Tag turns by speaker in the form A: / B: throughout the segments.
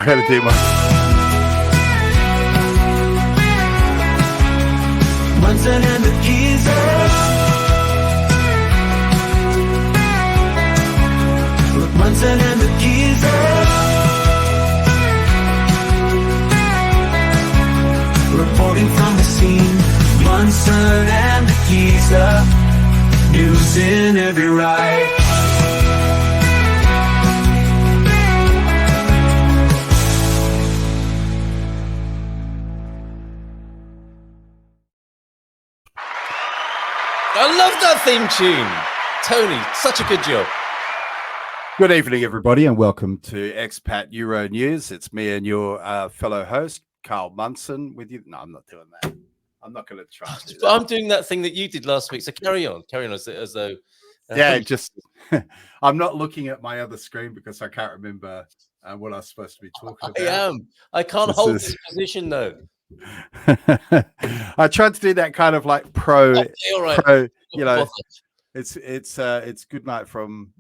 A: I'm going to do my...
B: Munson and the geezers. Look, Munson and the geezers. Reporting from the scene. Munson and the geezer. News in every ride.
C: I love that theme tune. Tony, such a good job.
A: Good evening, everybody, and welcome to Expat Euro News. It's me and your fellow host, Carl Munson, with you. No, I'm not doing that. I'm not going to try.
C: But I'm doing that thing that you did last week. So carry on as though.
A: Yeah, just I'm not looking at my other screen because I can't remember what I was supposed to be talking about.
C: I can't hold this position though.
A: I tried to do that kind of like pro. You know, it's good night from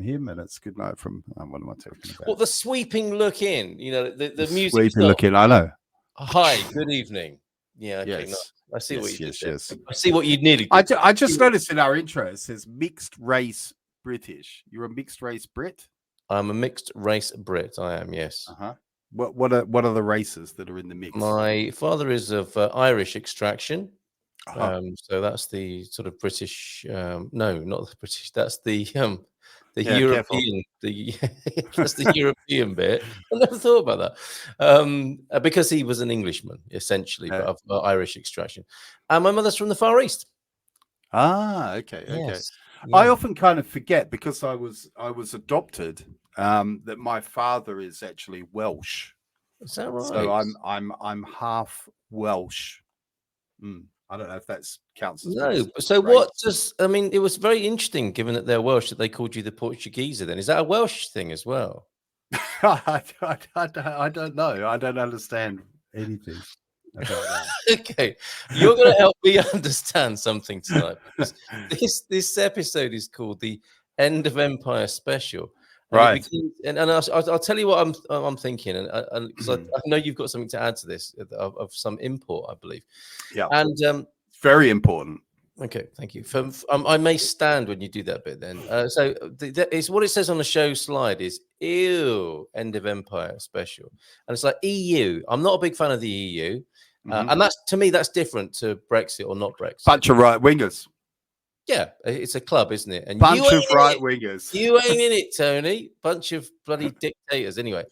A: him, and it's good night from what am I talking about?
C: Well, the sweeping look in, you know, the music.
A: Sweeping look in, I know.
C: Hi, good evening. Yeah, okay,
A: yes.
C: No, I see what you did.
A: Yes.
C: I see what you needed.
A: I just noticed in our intro it says mixed race British. You're a mixed race Brit?
C: I'm a mixed race Brit. I am, yes.
A: Uh-huh. What are the races that are in the mix?
C: My father is of Irish extraction.
A: Uh-huh.
C: So that's the sort of British. No, not the British. That's the
A: Yeah,
C: European. That's the European bit. I never thought about that. Because he was an Englishman essentially, but of Irish extraction. And my mother's from the Far East.
A: Ah, okay.
C: Yes. Yeah.
A: I often kind of forget because I was adopted. That my father is actually Welsh.
C: Is that right?
A: So I'm half Welsh. I don't know if that counts as
C: no. So race. What does I mean? It was very interesting, given that they're Welsh, that they called you the Portugueser. Then is that a Welsh thing as well?
A: I don't know. I don't understand anything.
C: Okay, you're going to help me understand something tonight. This episode is called the End of Empire Special.
A: Right,
C: and I'll tell you what I'm thinking, and because I know you've got something to add to this of some import, I believe.
A: Yeah,
C: and
A: very important.
C: Okay, thank you. I may stand when you do that bit. Then, so it's what it says on the show slide is "Ew, End of Empire Special," and it's like EU. I'm not a big fan of the EU, and that's to me that's different to Brexit or not Brexit.
A: Bunch of right wingers.
C: Yeah, it's a club, isn't it? And
A: bunch of right wingers.
C: You ain't in it, Tony. Bunch of bloody dictators. Anyway,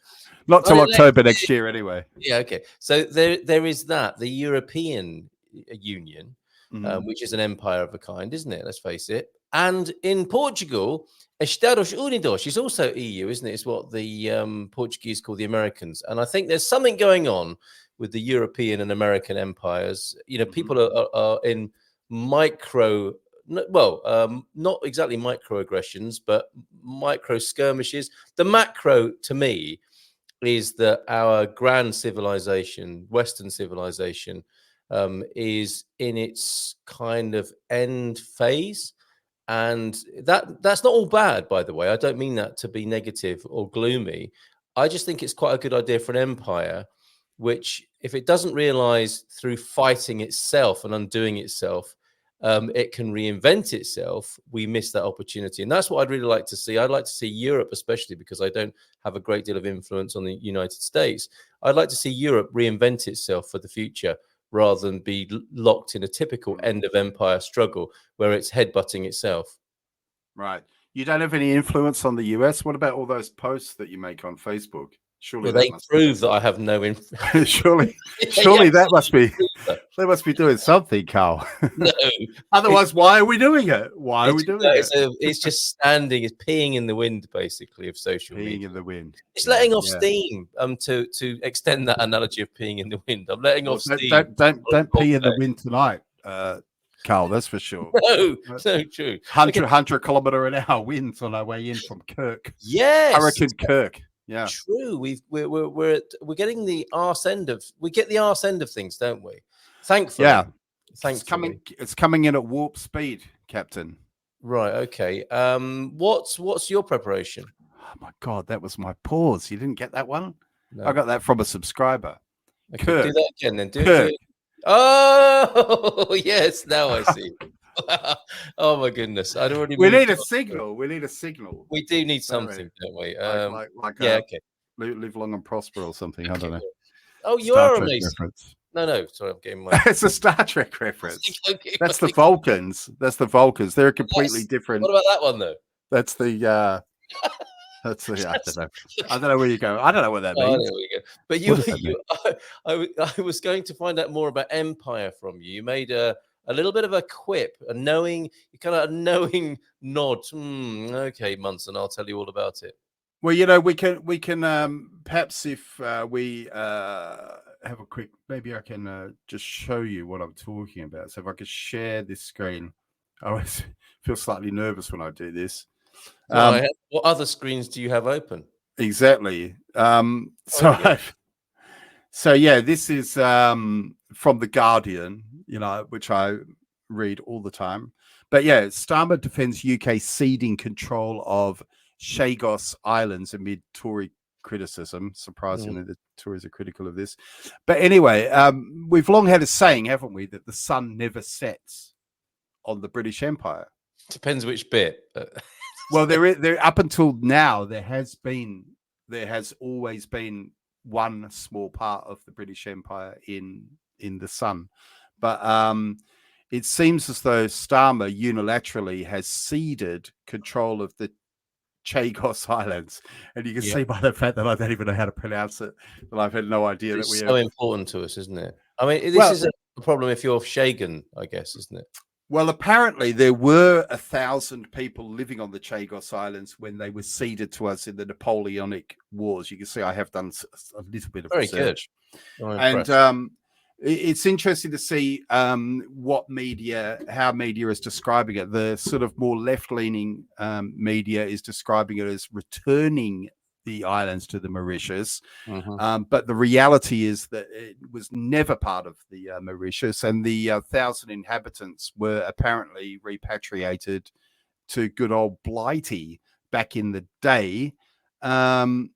A: not till October next year, anyway.
C: Yeah, okay. So there is that the European Union, which is an empire of a kind, isn't it? Let's face it. And in Portugal, Estados Unidos is also EU, isn't it? It's what the Portuguese call the Americans. And I think there's something going on with the European and American empires. You know, people are in micro. Not exactly microaggressions, but micro skirmishes. The macro, to me, is that our grand civilization, Western civilization, is in its kind of end phase, and that's not all bad, by the way. I don't mean that to be negative or gloomy. I just think it's quite a good idea for an empire, which, if it doesn't realize through fighting itself and undoing itself, it can reinvent itself. We miss that opportunity. And that's what I'd really like to see. I'd like to see Europe, especially because I don't have a great deal of influence on the United States. I'd like to see Europe reinvent itself for the future rather than be locked in a typical end of empire struggle where it's headbutting itself.
A: Right. You don't have any influence on the US? What about all those posts that you make on Facebook? Surely
C: they prove that I have no influence.
A: surely that must be they must be doing something, Carl.
C: No.
A: Otherwise, why are we doing it? Why are we doing it?
C: It's just standing, it's peeing in the wind, basically, of social media.
A: Peeing in the wind.
C: It's letting off steam. To extend that analogy of peeing in the wind, I'm letting off steam.
A: Don't pee in the wind tonight, Carl. That's for sure.
C: No, so true.
A: 100 kilometer an hour winds on our way in from Kirk.
C: Yes,
A: Hurricane Kirk. Yeah,
C: true. We're getting the arse end of things, don't we? Thankfully,
A: yeah.
C: Thankfully.
A: It's coming in at warp speed, Captain.
C: Right. Okay. What's your preparation?
A: Oh my God, that was my pause. You didn't get that one?
C: No.
A: I got that from a subscriber.
C: Okay,
A: Kirk.
C: do that again then. Do
A: Kirk.
C: it. Oh, yes. Now I see. Oh, my goodness. I'd already
A: We
C: moved
A: need a
C: on.
A: signal. We need a signal.
C: We do need
A: Don't we?
C: something, don't we?
A: Like
C: yeah, okay.
A: live long and prosper or something. I don't know.
C: Oh, you
A: Star
C: are
A: Trek
C: amazing.
A: reference.
C: No. Sorry, I'm getting my.
A: It's a Star Trek reference.
C: Okay,
A: That's the Vulcans. That's the Vulcans. They're a completely different.
C: What about that one though?
A: That's the. That's the. I don't know. I don't know where you go. I don't know what that means.
C: There we go. But I was going to find out more about Empire from you. You made a little bit of a quip, a knowing nod. Okay, Munson, I'll tell you all about it.
A: Well, we can perhaps if we have a quick, maybe I can just show you what I'm talking about. So if I could share this screen, I always feel slightly nervous when I do this.
C: What other screens do you have open?
A: Exactly. So yeah, this is from The Guardian, which I read all the time. But yeah, Starmer defends UK ceding control of Chagos Islands amid Tory criticism. Surprisingly, the Tories are critical of this. But anyway, we've long had a saying, haven't we, that the sun never sets on the British Empire.
C: Depends which bit.
A: Well, there up until now, there has always been one small part of the British Empire in the sun. But it seems as though Starmer unilaterally has ceded control of the Chagos Islands, and you can see by the fact that I don't even know how to pronounce it, that I've had no idea
C: it's
A: that we
C: so important to us, isn't it? I mean, this is a problem if you're Shagan, I guess, isn't it?
A: Well, apparently there were 1,000 people living on the Chagos Islands when they were ceded to us in the Napoleonic Wars. You can see I have done a little bit of research. And it's interesting to see how media is describing it. The sort of more left-leaning media is describing it as returning the islands to the Mauritius. But the reality is that it was never part of the Mauritius, and the 1,000 inhabitants were apparently repatriated to good old Blighty back in the day. For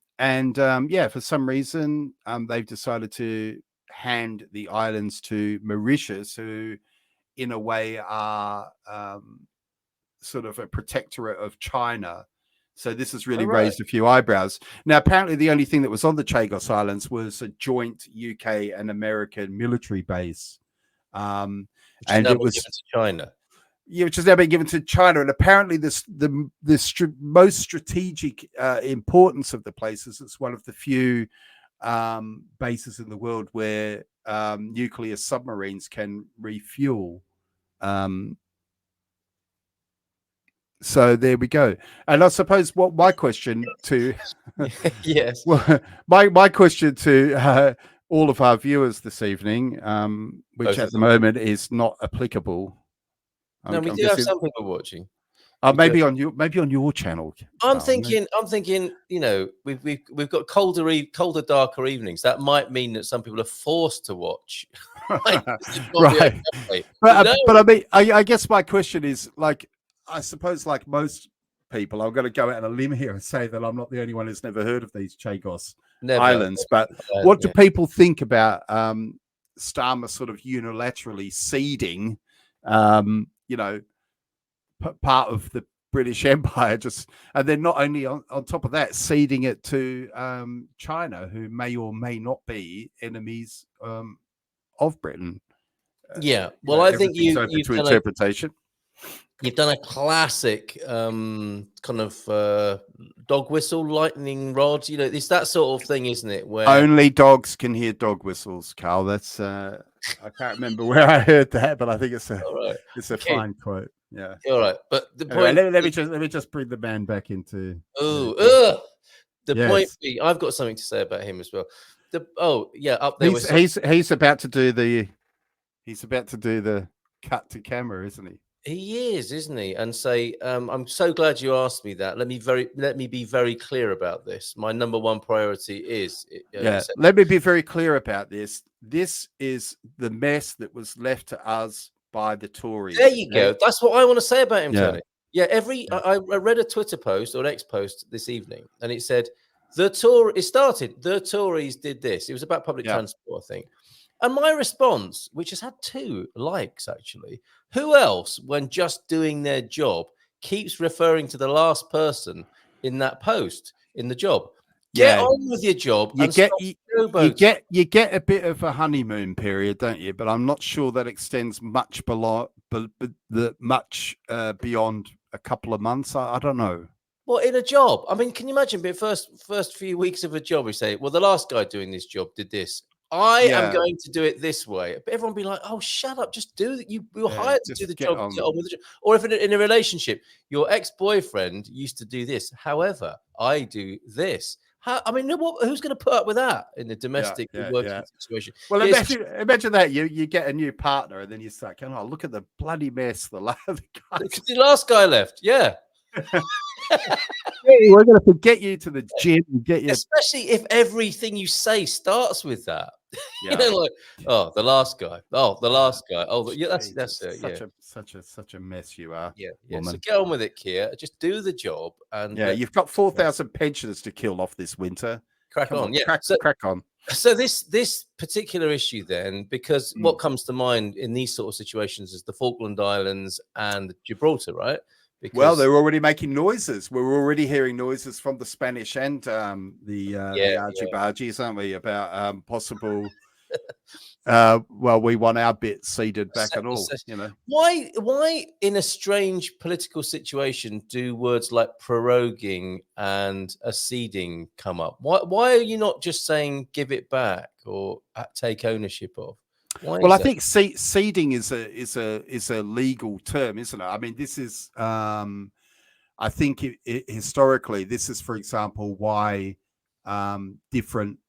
A: some reason, they've decided to hand the islands to Mauritius, who in a way are sort of a protectorate of China. So this has really raised a few eyebrows. Now, apparently the only thing that was on the Chagos Islands was a joint UK and American military base. And it was
C: given to China.
A: Yeah, which has now been given to China. And apparently the most strategic importance of the place is it's one of the few bases in the world where nuclear submarines can refuel. So there we go. And I suppose what my question to
C: yes,
A: well, my question to all of our viewers this evening, which at the moment is not applicable.
C: No, we do have some people watching.
A: Maybe on your channel.
C: I'm thinking, we've got colder, darker evenings. That might mean that some people are forced to watch.
A: Right. But I mean, I guess my question is, like, I suppose, like most people, I'm going to go out on a limb here and say that I'm not the only one who's never heard of these Chagos Islands. But what do people think about Starmer sort of unilaterally ceding, part of the British Empire, and then not only on top of that, ceding it to China, who may or may not be enemies of Britain?
C: Well, I think you've
A: to interpretation.
C: You've done a classic kind of dog whistle, lightning rod. It's that sort of thing, isn't it? Where
A: only dogs can hear dog whistles, Carl. That's I can't remember where I heard that, but I think it's a fine quote. Yeah.
C: All right, but the point.
A: Let me just bring the man back into.
C: The point. I've got something to say about him as well. Up there.
A: He's about to do the. He's about to do the cut to camera, isn't he?
C: He is, isn't he? And say, I'm so glad you asked me that. Let me be very clear about this. My number one priority is.
A: Let me be very clear about this. This is the mess that was left to us by the Tories.
C: There you go. That's what I want to say about him, Tony. Yeah, I read a Twitter post or an X post this evening, and it said the Tories did this. It was about public transport, I think. And my response, which has had 2 likes actually, who else, when just doing their job, keeps referring to the last person in that post in the job? Get on with your job.
A: You get a bit of a honeymoon period, don't you? But I'm not sure that extends much beyond a couple of months. I don't know.
C: Well, in a job, I mean, can you imagine? The first few weeks of a job, we say, well, the last guy doing this job did this. I am going to do it this way. But everyone be like, oh, shut up. Just do that. You were hired to do the job. Get on with the job. Or if in a relationship, your ex-boyfriend used to do this. However, I do this. Who's going to put up with that in the domestic working situation?
A: Well, imagine that you get a new partner and then you start going, oh, look at the bloody mess the
C: last guy left. Yeah.
A: We're going to forget you to the gym and get you.
C: Especially if everything you say starts with that. The last guy. Oh, the last guy. Oh, that's it.
A: Such a mess you are.
C: Yeah. Woman. So get on with it, Kia. Just do the job. And
A: you've got 4,000 pensioners to kill off this winter.
C: Crack on.
A: Crack on.
C: So this particular issue then, because what comes to mind in these sort of situations is the Falkland Islands and Gibraltar, right?
A: Well, they're already making noises. We're already hearing noises from the Spanish and the Archibaldis, aren't we, about possible. We want our bit ceded back and all.
C: Why, in a strange political situation, do words like proroguing and acceding come up? Why are you not just saying give it back or take ownership of?
A: I think ceding is a legal term, isn't it? I mean, this is I think historically, this is, for example, why different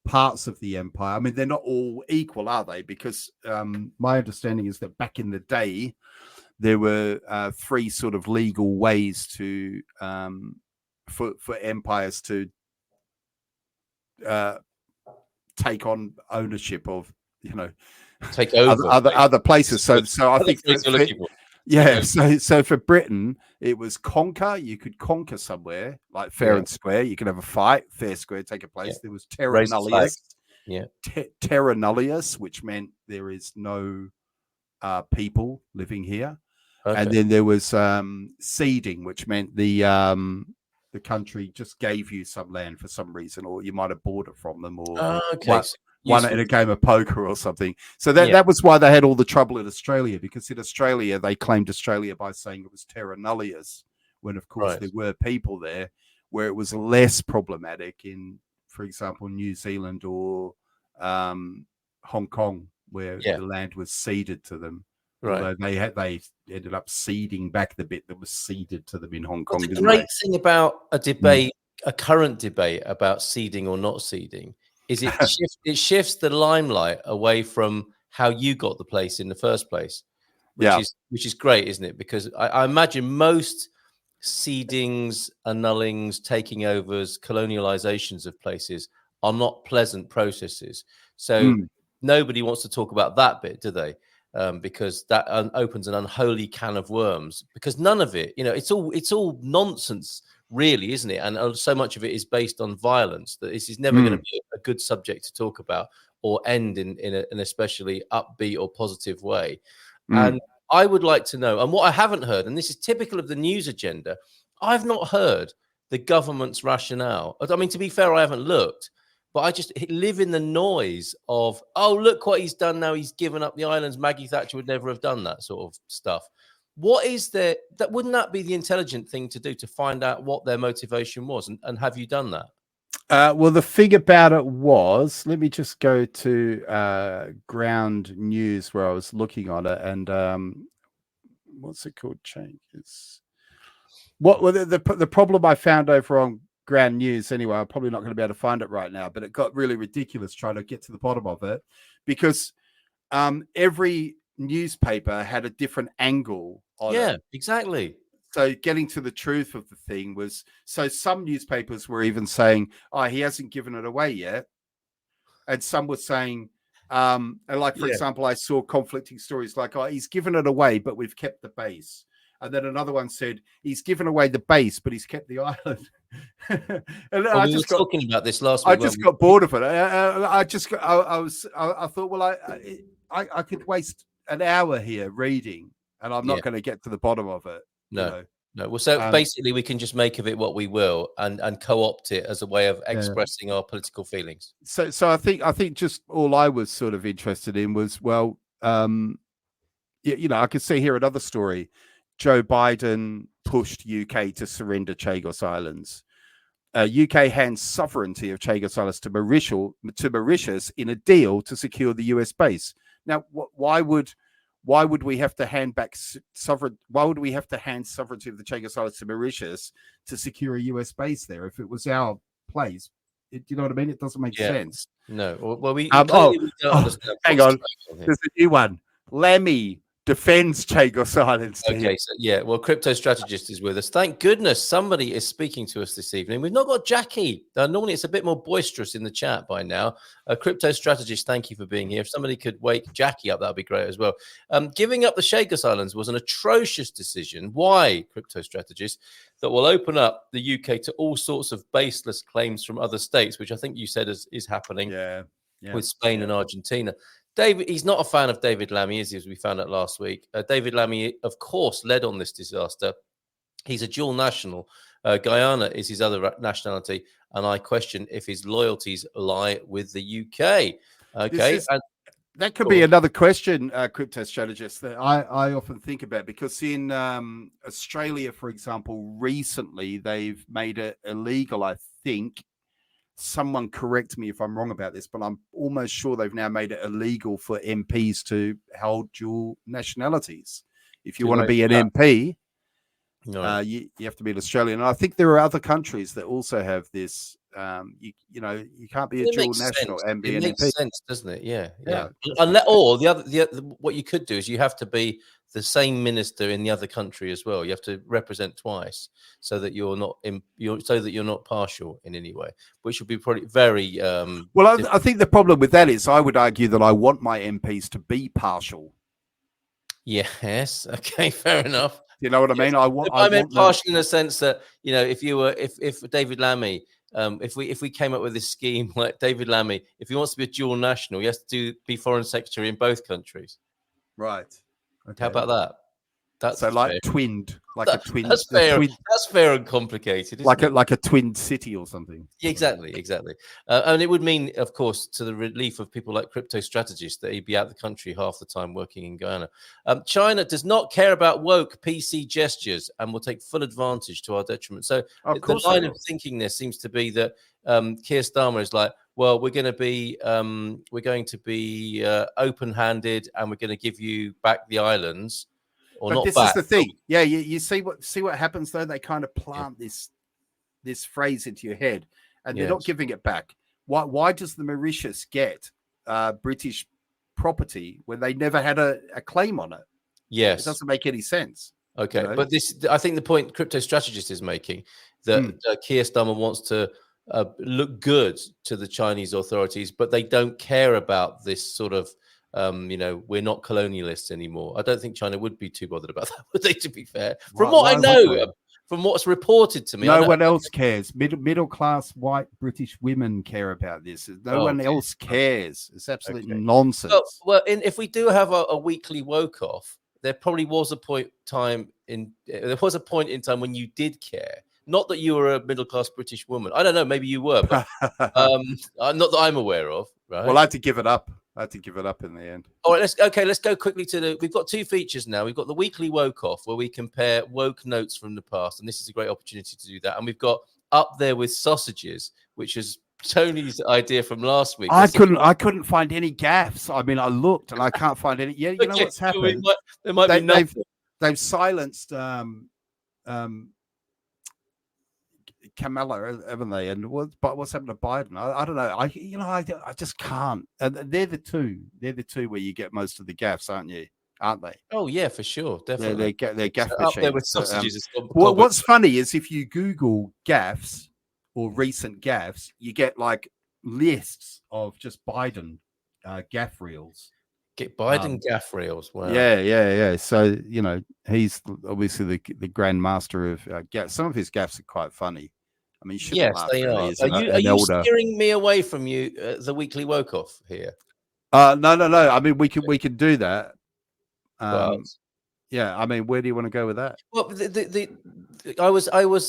A: parts of the empire. I mean, they're not all equal, are they? Because my understanding is that back in the day, there were 3 sort of legal ways to for empires to take on ownership of.
C: Take over
A: other places. So I think so for Britain, it was conquer. You could conquer somewhere like fair and square. You could have a fight, fair square, take a place. There was terra nullius. Terra nullius, which meant there is no people living here. And then there was ceding, which meant the country just gave you some land for some reason, or you might have bought it from them, or won it in a game of poker or something. So that was why they had all the trouble in Australia, because in Australia they claimed Australia by saying it was terra nullius, when of course there were people there, where it was less problematic in, for example, New Zealand or Hong Kong, where the land was ceded to them. Although they ended up ceding back the bit that was ceded to them in Hong Kong.
C: The great thing about a debate, a current debate about ceding or not ceding, is it shifts the limelight away from how you got the place in the first place, which is great, isn't it? Because I imagine most cedings, annullings, taking overs, colonializations of places are not pleasant processes. So nobody wants to talk about that bit, do they? Because that opens an unholy can of worms. Because none of it, it's all nonsense, really, isn't it? And so much of it is based on violence that this is never going to be a good subject to talk about or end in an especially upbeat or positive way. And I would like to know, and what I haven't heard, and this is typical of the news agenda, I've not heard the government's rationale. I mean, to be fair, I haven't looked, but I just live in the noise of, oh, look what he's done now. He's given up the islands. Maggie Thatcher would never have done that sort of stuff. What is there that wouldn't that be the intelligent thing to do, to find out what their motivation was? And have you done that?
A: Well, the thing about it was, let me just go to Ground News where I was looking on it, and what's it called? Changes. What the problem I found over on Ground News anyway? I'm probably not going to be able to find it right now, but it got really ridiculous trying to get to the bottom of it, because every newspaper had a different angle on it.
C: Exactly.
A: So getting to the truth of the thing was, so some newspapers were even saying, oh, he hasn't given it away yet. And some were saying, for example, I saw conflicting stories like, oh, he's given it away, but we've kept the base. And then another one said he's given away the base, but he's kept the island. And
C: we were talking about this last week.
A: I just got bored of it. I thought, well, I could waste an hour here reading, and I'm not going to get to the bottom of it.
C: No. Well, so basically, we can just make of it what we will, and co-opt it as a way of expressing our political feelings.
A: So I think just all I was sort of interested in was, well, I could see here another story. Joe Biden pushed UK to surrender Chagos Islands. UK hands sovereignty of Chagos Islands to Mauritius in a deal to secure the US base. Now, why would we have to hand back sovereign? Why would we have to hand sovereignty of the Chagos Islands to Mauritius to secure a US base there if it was our place? Do you know what I mean? It doesn't make sense.
C: No. Well, we
A: hang on. There's a new one. Lemmy defends Chagos Islands.
C: Okay, so well, Crypto Strategist is with us. Thank goodness somebody is speaking to us this evening. We've not got Jackie. Normally it's a bit more boisterous in the chat by now. Crypto Strategist, thank you for being here. If somebody could wake Jackie up, that'd be great as well. Giving up the Chagos Islands was an atrocious decision. Why, Crypto Strategist? That will open up the UK to all sorts of baseless claims from other states, which I think you said is happening with Spain and Argentina. David, he's not a fan of David Lammy, is he, as we found out last week? David Lammy, of course, led on this disaster. He's a dual national. Guyana is his other nationality, and I question if his loyalties lie with the UK. Okay,
A: that could be another question, Crypto Strategist, that I often think about, because in Australia, for example, recently they've made it illegal, I think. Someone correct me if I'm wrong about this, but I'm almost sure they've now made it illegal for MPs to hold dual nationalities. If you want to be an MP, you have to be an Australian. And I think there are other countries that also have this. You can't be a dual national and be an MP.
C: It makes sense, doesn't it? Yeah. Or the other, what you could do is you have to be the same minister in the other country as well. You have to represent twice, so that you're not partial in any way, which would be probably very.
A: Well, I think the problem with that is I would argue that I want my MPs to be partial.
C: Yes. Okay. Fair enough.
A: You know what I mean?
C: I meant partial in the sense that, if David Lammy, if we came up with this scheme like David Lammy, if he wants to be a dual national, he has to be foreign secretary in both countries.
A: Right.
C: Okay. How about that? That's
A: so like fair. Twinned, like a twin.
C: That's fair. That's fair and complicated.
A: Like a twin city or something.
C: Exactly. And it would mean, of course, to the relief of people like Crypto Strategist, that he'd be out of the country half the time working in Guyana. China does not care about woke PC gestures and will take full advantage to our detriment. So the line of thinking there seems to be that Keir Starmer is like, well, we're going to be open-handed, and we're going to give you back the islands. But
A: this is the thing. Yeah, you see what happens though. They kind of plant this phrase into your head, and they're not giving it back. Why does the Mauritius get British property when they never had a claim on it?
C: Yes,
A: it doesn't make any sense.
C: Okay, but I think the point Crypto Strategist is making, that Keir Starmer wants to look good to the Chinese authorities, but they don't care about this sort of. We're not colonialists anymore. I don't think China would be too bothered about that, would they, to be fair? From what I know, from what's reported to me.
A: No one else cares. Middle class white British women care about this. No one else cares. It's absolute nonsense.
C: Well, if we do have a weekly woke off, there probably was a point in time when you did care. Not that you were a middle class British woman. I don't know. Maybe you were, but not that I'm aware of. Right?
A: Well, I had to give it up. In the end.
C: All right, let's go quickly to we've got two features now. We've got the weekly woke off, where we compare woke notes from the past, and this is a great opportunity to do that. And we've got Up There with Sausages, which is Tony's idea from last week.
A: I couldn't find any gaffes. I mean, I looked and I can't find any. Yeah, you know what's happened?
C: There might be nothing.
A: They've silenced Kamala, haven't they? And what's happened to Biden? I don't know. I just can't. And they're the two where you get most of the gaffes, aren't they? Oh
C: yeah, for sure, definitely.
A: They're gaff machines.
C: Up There with Sausages.
A: What's funny is if you Google gaffes or recent gaffes, you get like lists of just Biden gaff reels.
C: Get Biden gaff reels. Wow.
A: Yeah. So he's obviously the grand master of gaff. Some of his gaffs are quite funny. I mean, you shouldn't laugh.
C: They
A: really,
C: are. Are you steering me away from you, the weekly woke off here?
A: No. I mean, we can do that.
C: Well,
A: yeah. I mean, where do you want to go with that?
C: Well, I was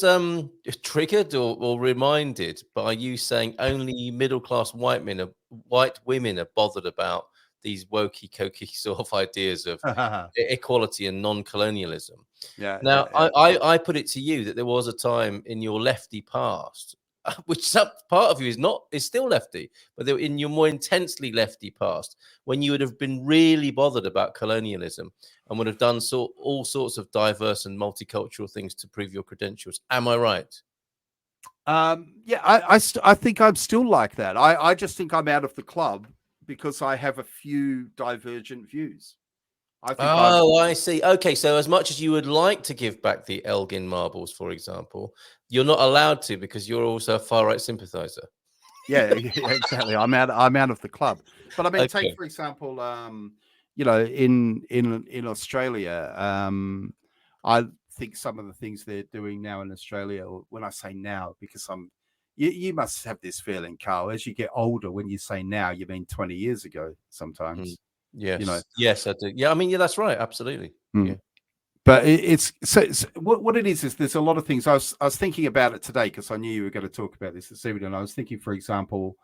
C: triggered or reminded by you saying only middle class white women are bothered about these wokey sort of ideas of equality and non-colonialism.
A: Yeah.
C: Now, I put it to you that there was a time in your lefty past, which some part of you is still lefty, but in your more intensely lefty past, when you would have been really bothered about colonialism and would have done all sorts of diverse and multicultural things to prove your credentials. Am I right?
A: Yeah, I think I'm still like that. I just think I'm out of the club because I have a few divergent views.
C: I see. Okay, so as much as you would like to give back the Elgin marbles, for example, you're not allowed to because you're also a far-right sympathizer.
A: Yeah, exactly. I'm out of the club. But I mean, take for example, in Australia, I think some of the things they're doing now in Australia, or when I say now, because you must have this feeling, Carl, as you get older, when you say now, you mean 20 years ago sometimes.
C: Yes. Yes, I do. Yeah, I mean, yeah, that's right. Absolutely. Yeah.
A: But it's what it is there's a lot of things. I was thinking about it today because I knew you were going to talk about this evening. And I was thinking, for example,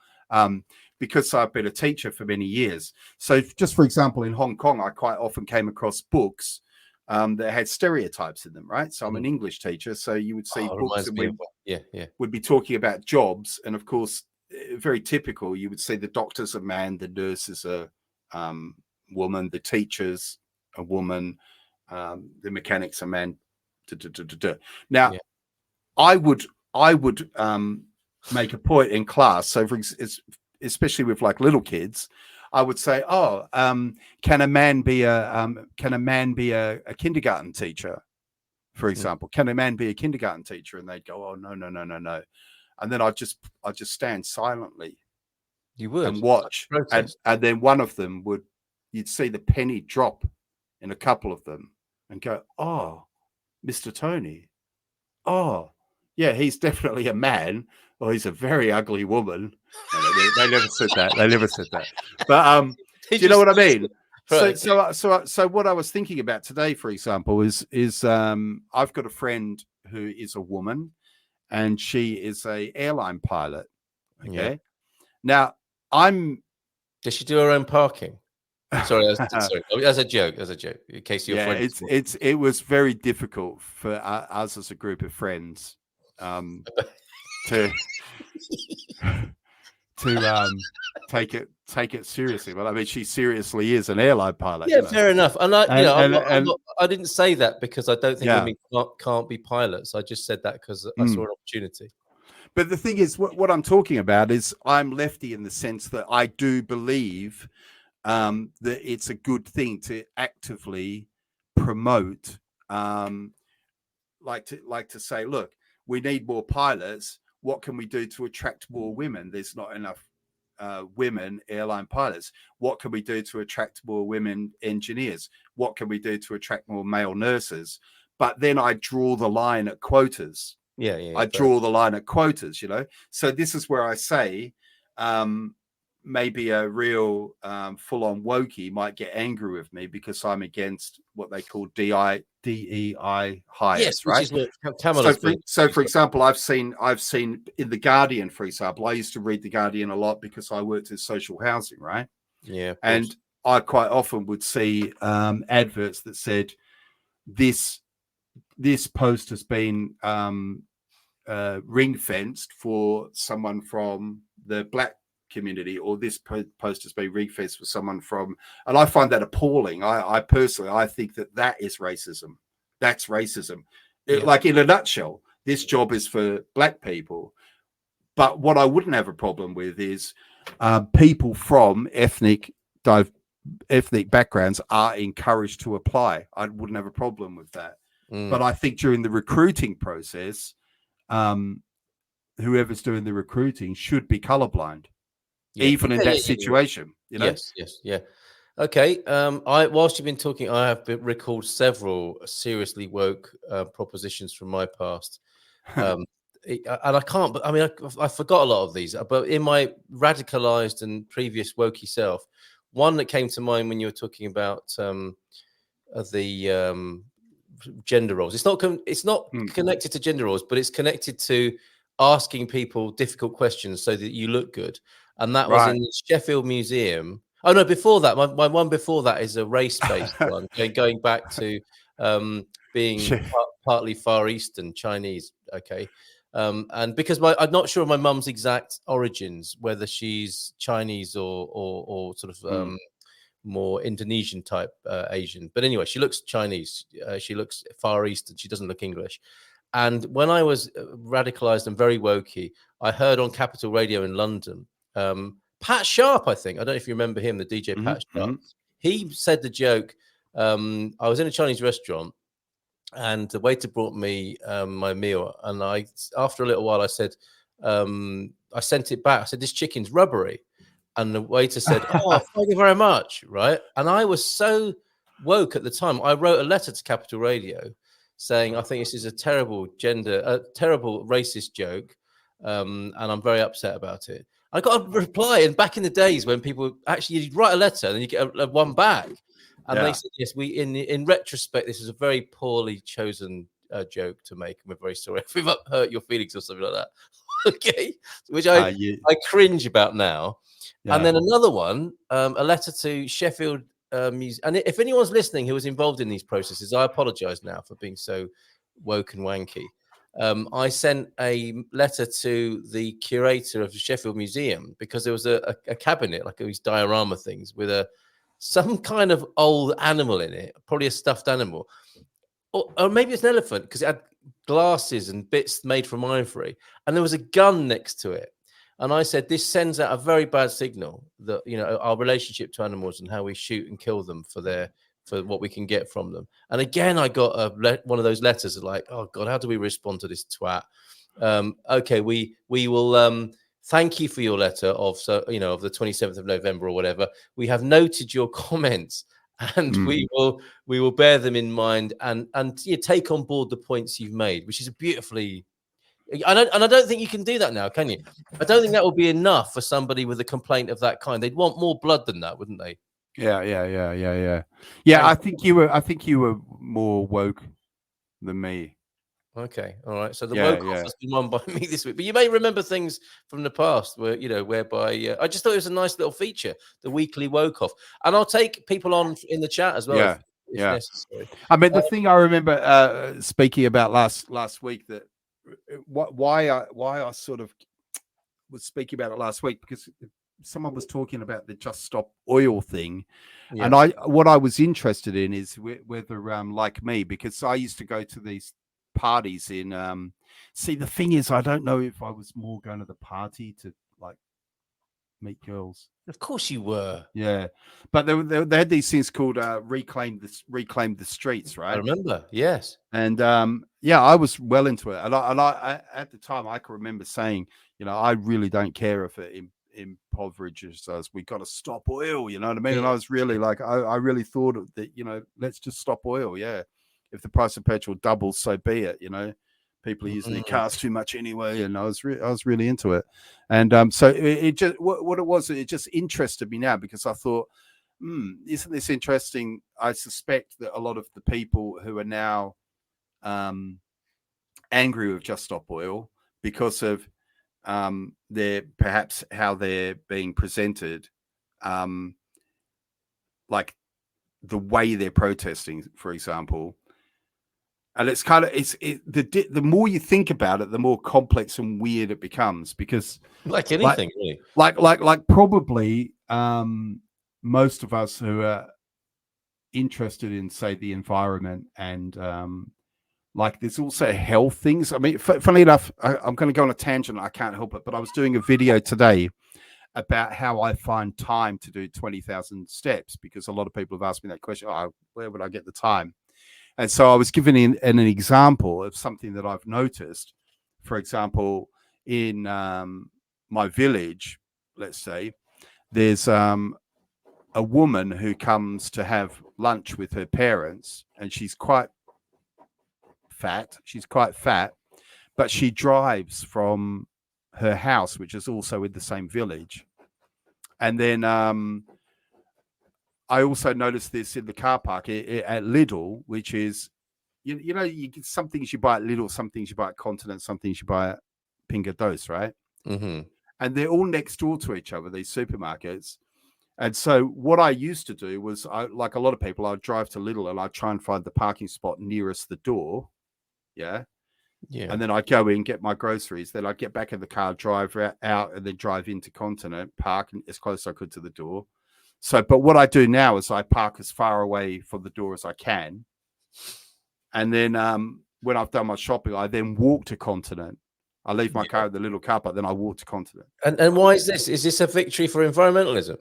A: because I've been a teacher for many years. So just for example, in Hong Kong, I quite often came across books that had stereotypes in them, right? So I'm an English teacher. So you would see books and would be talking about jobs. And of course, very typical, you would see the doctor's a man, the nurse is a woman, the teacher's a woman, the mechanic's a man. Now, I would make a point in class. So, especially with like little kids, I would say, can a man be a kindergarten teacher, for example? Can a man be a kindergarten teacher? And they'd go, oh, no. And then I'd just stand silently.
C: You would
A: and watch, and then one of them you'd see the penny drop in a couple of them and go, oh, Mr. Tony, oh, yeah, he's definitely a man, or he's a very ugly woman. They never said that. But do you know what I mean? Right. So what I was thinking about today, for example, is I've got a friend who is a woman, and she is a airline pilot. Okay, now
C: Does she do her own parking? Sorry, as a joke. In case your friend.
A: It was very difficult for us as a group of friends to take it seriously. Well, I mean, she seriously is an airline pilot.
C: Yeah, fair enough. And I didn't say that because I don't think women can't be pilots. I just said that because I saw an opportunity.
A: But the thing is, what I'm talking about is I'm lefty in the sense that I do believe that it's a good thing to actively promote, like to say, look, we need more pilots. What can we do to attract more women? There's not enough women airline pilots. What can we do to attract more women engineers? What can we do to attract more male nurses? But then I draw the line at quotas. I draw the line at quotas, So this is where I say maybe a real full-on wokey might get angry with me because I'm against what they call DEI hires, right? So for example, I've seen in The Guardian, for example, I used to read The Guardian a lot because I worked in social housing, right?
C: Yeah.
A: And I quite often would see adverts that said this post has been ring fenced for someone from the black community, or this post has been ring fenced for someone from, and I find that appalling. I personally think that is racism. That's racism. Like in a nutshell, this job is for black people. But what I wouldn't have a problem with is people from ethnic backgrounds are encouraged to apply. I wouldn't have a problem with that. But I think during the recruiting process, whoever's doing the recruiting should be colorblind, even in that situation.
C: Yes, yeah. Okay. Whilst you've been talking, I have recalled several seriously woke propositions from my past. And I can't, but I mean, I forgot a lot of these, but in my radicalized and previous wokey self, one that came to mind when you were talking about the gender roles. It's not connected to gender roles, but it's connected to asking people difficult questions so that you look good. And that was in the Sheffield Museum. Oh no, before that, my one before that is a race-based one, going back to being partly Far Eastern Chinese. Okay. And because I'm not sure of my mum's exact origins, whether she's Chinese or sort of more Indonesian type Asian. But anyway, she looks Chinese. She looks Far Eastern. She doesn't look English. And when I was radicalized and very wokey, I heard on Capital Radio in London, Pat Sharp, I think. I don't know if you remember him, the DJ Pat Sharp. He said the joke. I was in a Chinese restaurant and the waiter brought me my meal. And after a little while, I said, I sent it back. I said, this chicken's rubbery. And the waiter said, oh, thank you very much. Right. And I was so woke at the time. I wrote a letter to Capital Radio saying, I think this is a terrible terrible racist joke. And I'm very upset about it. I got a reply. And back in the days when people actually, you'd write a letter and then you get a one back. And they said, yes, in retrospect, this is a very poorly chosen joke to make. And we're very sorry if we've hurt your feelings or something like that. Okay. Which I cringe about now. Yeah. And then another one, a letter to Sheffield Museum. And if anyone's listening who was involved in these processes, I apologize now for being so woke and wanky. I sent a letter to the curator of the Sheffield Museum because there was a cabinet, like these diorama things with some kind of old animal in it, probably a stuffed animal. Or maybe it's an elephant because it had glasses and bits made from ivory. And there was a gun next to it. And I said, this sends out a very bad signal that, you know, our relationship to animals and how we shoot and kill them for what we can get from them. And again, I got one of those letters of like, oh God, how do we respond to this twat? Okay, we will thank you for your letter of the 27th of November or whatever. We have noted your comments and we will bear them in mind and take on board the points you've made, which is a beautifully. I don't think you can do that now, can you? I don't think that will be enough for somebody with a complaint of that kind. They'd want more blood than that, wouldn't they?
A: Yeah. I think you were more woke than me.
C: Okay, all right. So the woke off has been won by me this week, but you may remember things from the past whereby I just thought it was a nice little feature, the weekly woke off, and I'll take people on in the chat as well. If necessary.
A: I mean, the thing I remember speaking about last week that. Why I sort of was speaking about it last week because someone was talking about the Just Stop Oil thing, and what I was interested in is whether like me, because I used to go to these parties in see, the thing is I don't know if I was more going to the party to like meet girls.
C: Of course you were.
A: Yeah, but they had these things called reclaim the streets, right?
C: I remember. Yes.
A: And I was well into it. And I at the time I can remember saying, I really don't care if it impoverishes us. We got to stop oil. You know what I mean? Yeah. And I was really like, I really thought that let's just stop oil. Yeah, if the price of petrol doubles, so be it. People are using their cars too much anyway, and I was really into it, and so it just what it was. It just interested me now because I thought, isn't this interesting? I suspect that a lot of the people who are now angry with Just Stop Oil because of their perhaps how they're being presented, like the way they're protesting, for example. And it's kind of the more you think about it, the more complex and weird it becomes because,
C: like anything, really,
A: like probably most of us who are interested in, say, the environment and like there's also health things. I mean, funnily enough, I'm going to go on a tangent. I can't help it, but I was doing a video today about how I find time to do 20,000 steps because a lot of people have asked me that question. Oh, where would I get the time? And so I was giving an example of something that I've noticed. For example, in my village, let's say, there's a a woman who comes to have lunch with her parents, and she's quite fat. But she drives from her house, which is also in the same village. And then I also noticed this in the car park at Lidl, which is, you know, you get some things you buy at Lidl, some things you buy at Continent, some things you buy at Pingados, right?
C: Mm-hmm.
A: And they're all next door to each other, these supermarkets. And so what I used to do was, like a lot of people, I'd drive to Lidl and I'd try and find the parking spot nearest the door. Yeah. And then I'd go in, get my groceries. Then I'd get back in the car, drive out, and then drive into Continent, park as close as I could to the door. So, but what I do now is I park as far away from the door as I can. And then when I've done my shopping, I then walk to Continent. I leave my car in the little car, but then I walk to Continent.
C: And why is this? Is this a victory for environmentalism?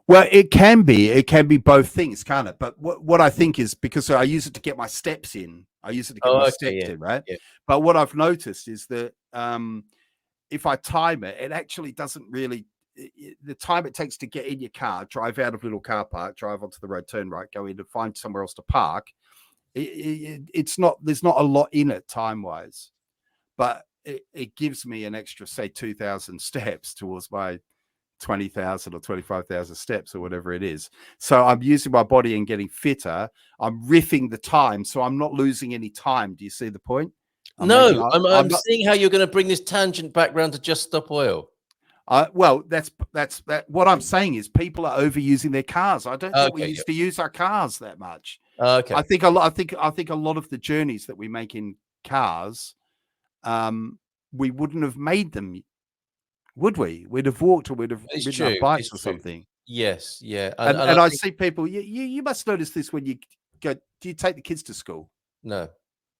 A: Well, it can be both things, can't it? But what I think is, because I use it to get my steps in. I use it to get my steps in, right? Yeah. But what I've noticed is that if I time it, it actually doesn't really. The time it takes to get in your car, drive out of little car park, drive onto the road, turn right, go in and find somewhere else to park. It's not. There's not a lot in it time wise, but it gives me an extra, say, 2,000 steps towards my 20,000 or 25,000 steps or whatever it is. So I'm using my body and getting fitter. I'm riffing the time, so I'm not losing any time. Do you see the point?
C: I'm seeing how you're going to bring this tangent back round to Just Stop Oil.
A: Well, that's what I'm saying is people are overusing their cars. I don't think we used to use our cars that much.
C: Okay.
A: I think a lot of the journeys that we make in cars, we wouldn't have made them, would we? We'd have walked, or we'd have ridden our bikes or something.
C: Yes, yeah.
A: And I see people. You must notice this when you go. Do you take the kids to school?
C: No,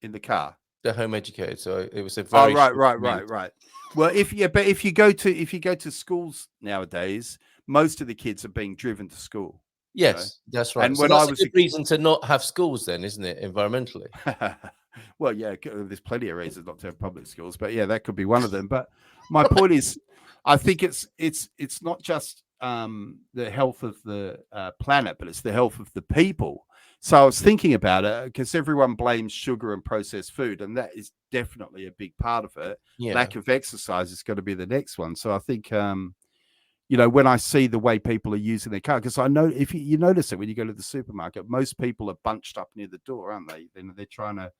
A: in the car.
C: They're home educated, so it was a very
A: right. Well, if you go to schools nowadays, most of the kids are being driven to school.
C: Yes, that's right. And so that's a good reason to not have schools, then, isn't it? Environmentally.
A: Well, yeah, there's plenty of reasons not to have public schools, but yeah, that could be one of them. But my point is, I think it's not just the health of the planet, but it's the health of the people. So I was thinking about it because everyone blames sugar and processed food, and that is definitely a big part of it. Yeah. Lack of exercise is going to be the next one. So I think, when I see the way people are using their car, because I know if you notice it when you go to the supermarket, most people are bunched up near the door, aren't they? Then they're trying to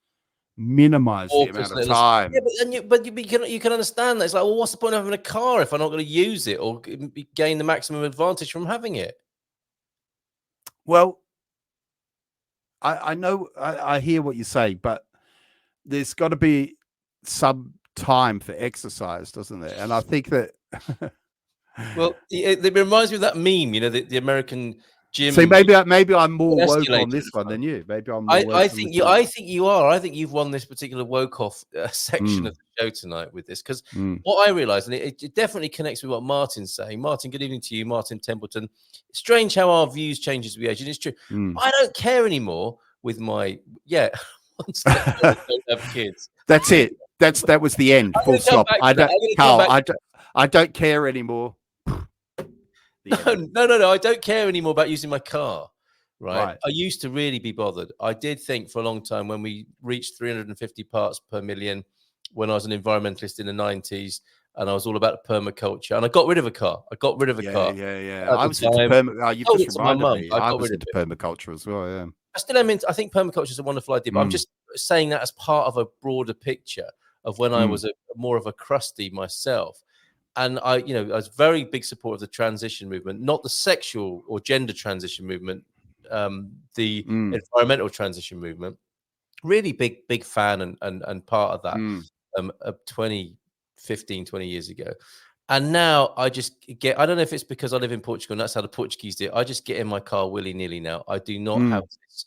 A: minimize the amount of time.
C: Yeah, but you can understand that. It's like, well, what's the point of having a car if I'm not going to use it or gain the maximum advantage from having it?
A: Well, I know, I hear what you say, but there's got to be some time for exercise, doesn't there? And I think that.
C: Well, it reminds me of that meme, the American gym.
A: See, maybe I'm more woke on this one than you. Maybe I'm.
C: I think you are. I think you've won this particular woke off section of the show tonight with this, because what I realised, and it definitely connects with what Martin's saying. Martin, good evening to you, Martin Templeton. It's strange how our views change as we age, and it's true. I don't care anymore with my don't have kids.
A: That's it. That was the end. Full stop. I don't care anymore.
C: No. I don't care anymore about using my car. Right. I used to really be bothered. I did think for a long time, when we reached 350 parts per million, when I was an environmentalist in the 90s, and I was all about permaculture, and I got rid of a car.
A: Yeah. I was into permaculture. You just reminded me. I was into permaculture as well. Yeah.
C: I still am. I think permaculture is a wonderful idea, but I'm just saying that as part of a broader picture of when I was more of a crusty myself. And I was very big supporter of the transition movement, not the sexual or gender transition movement, the environmental transition movement. Really big fan and part of that 20 years ago. And now I just I don't know if it's because I live in Portugal and that's how the Portuguese do it. I just get in my car willy-nilly now. I do not have this.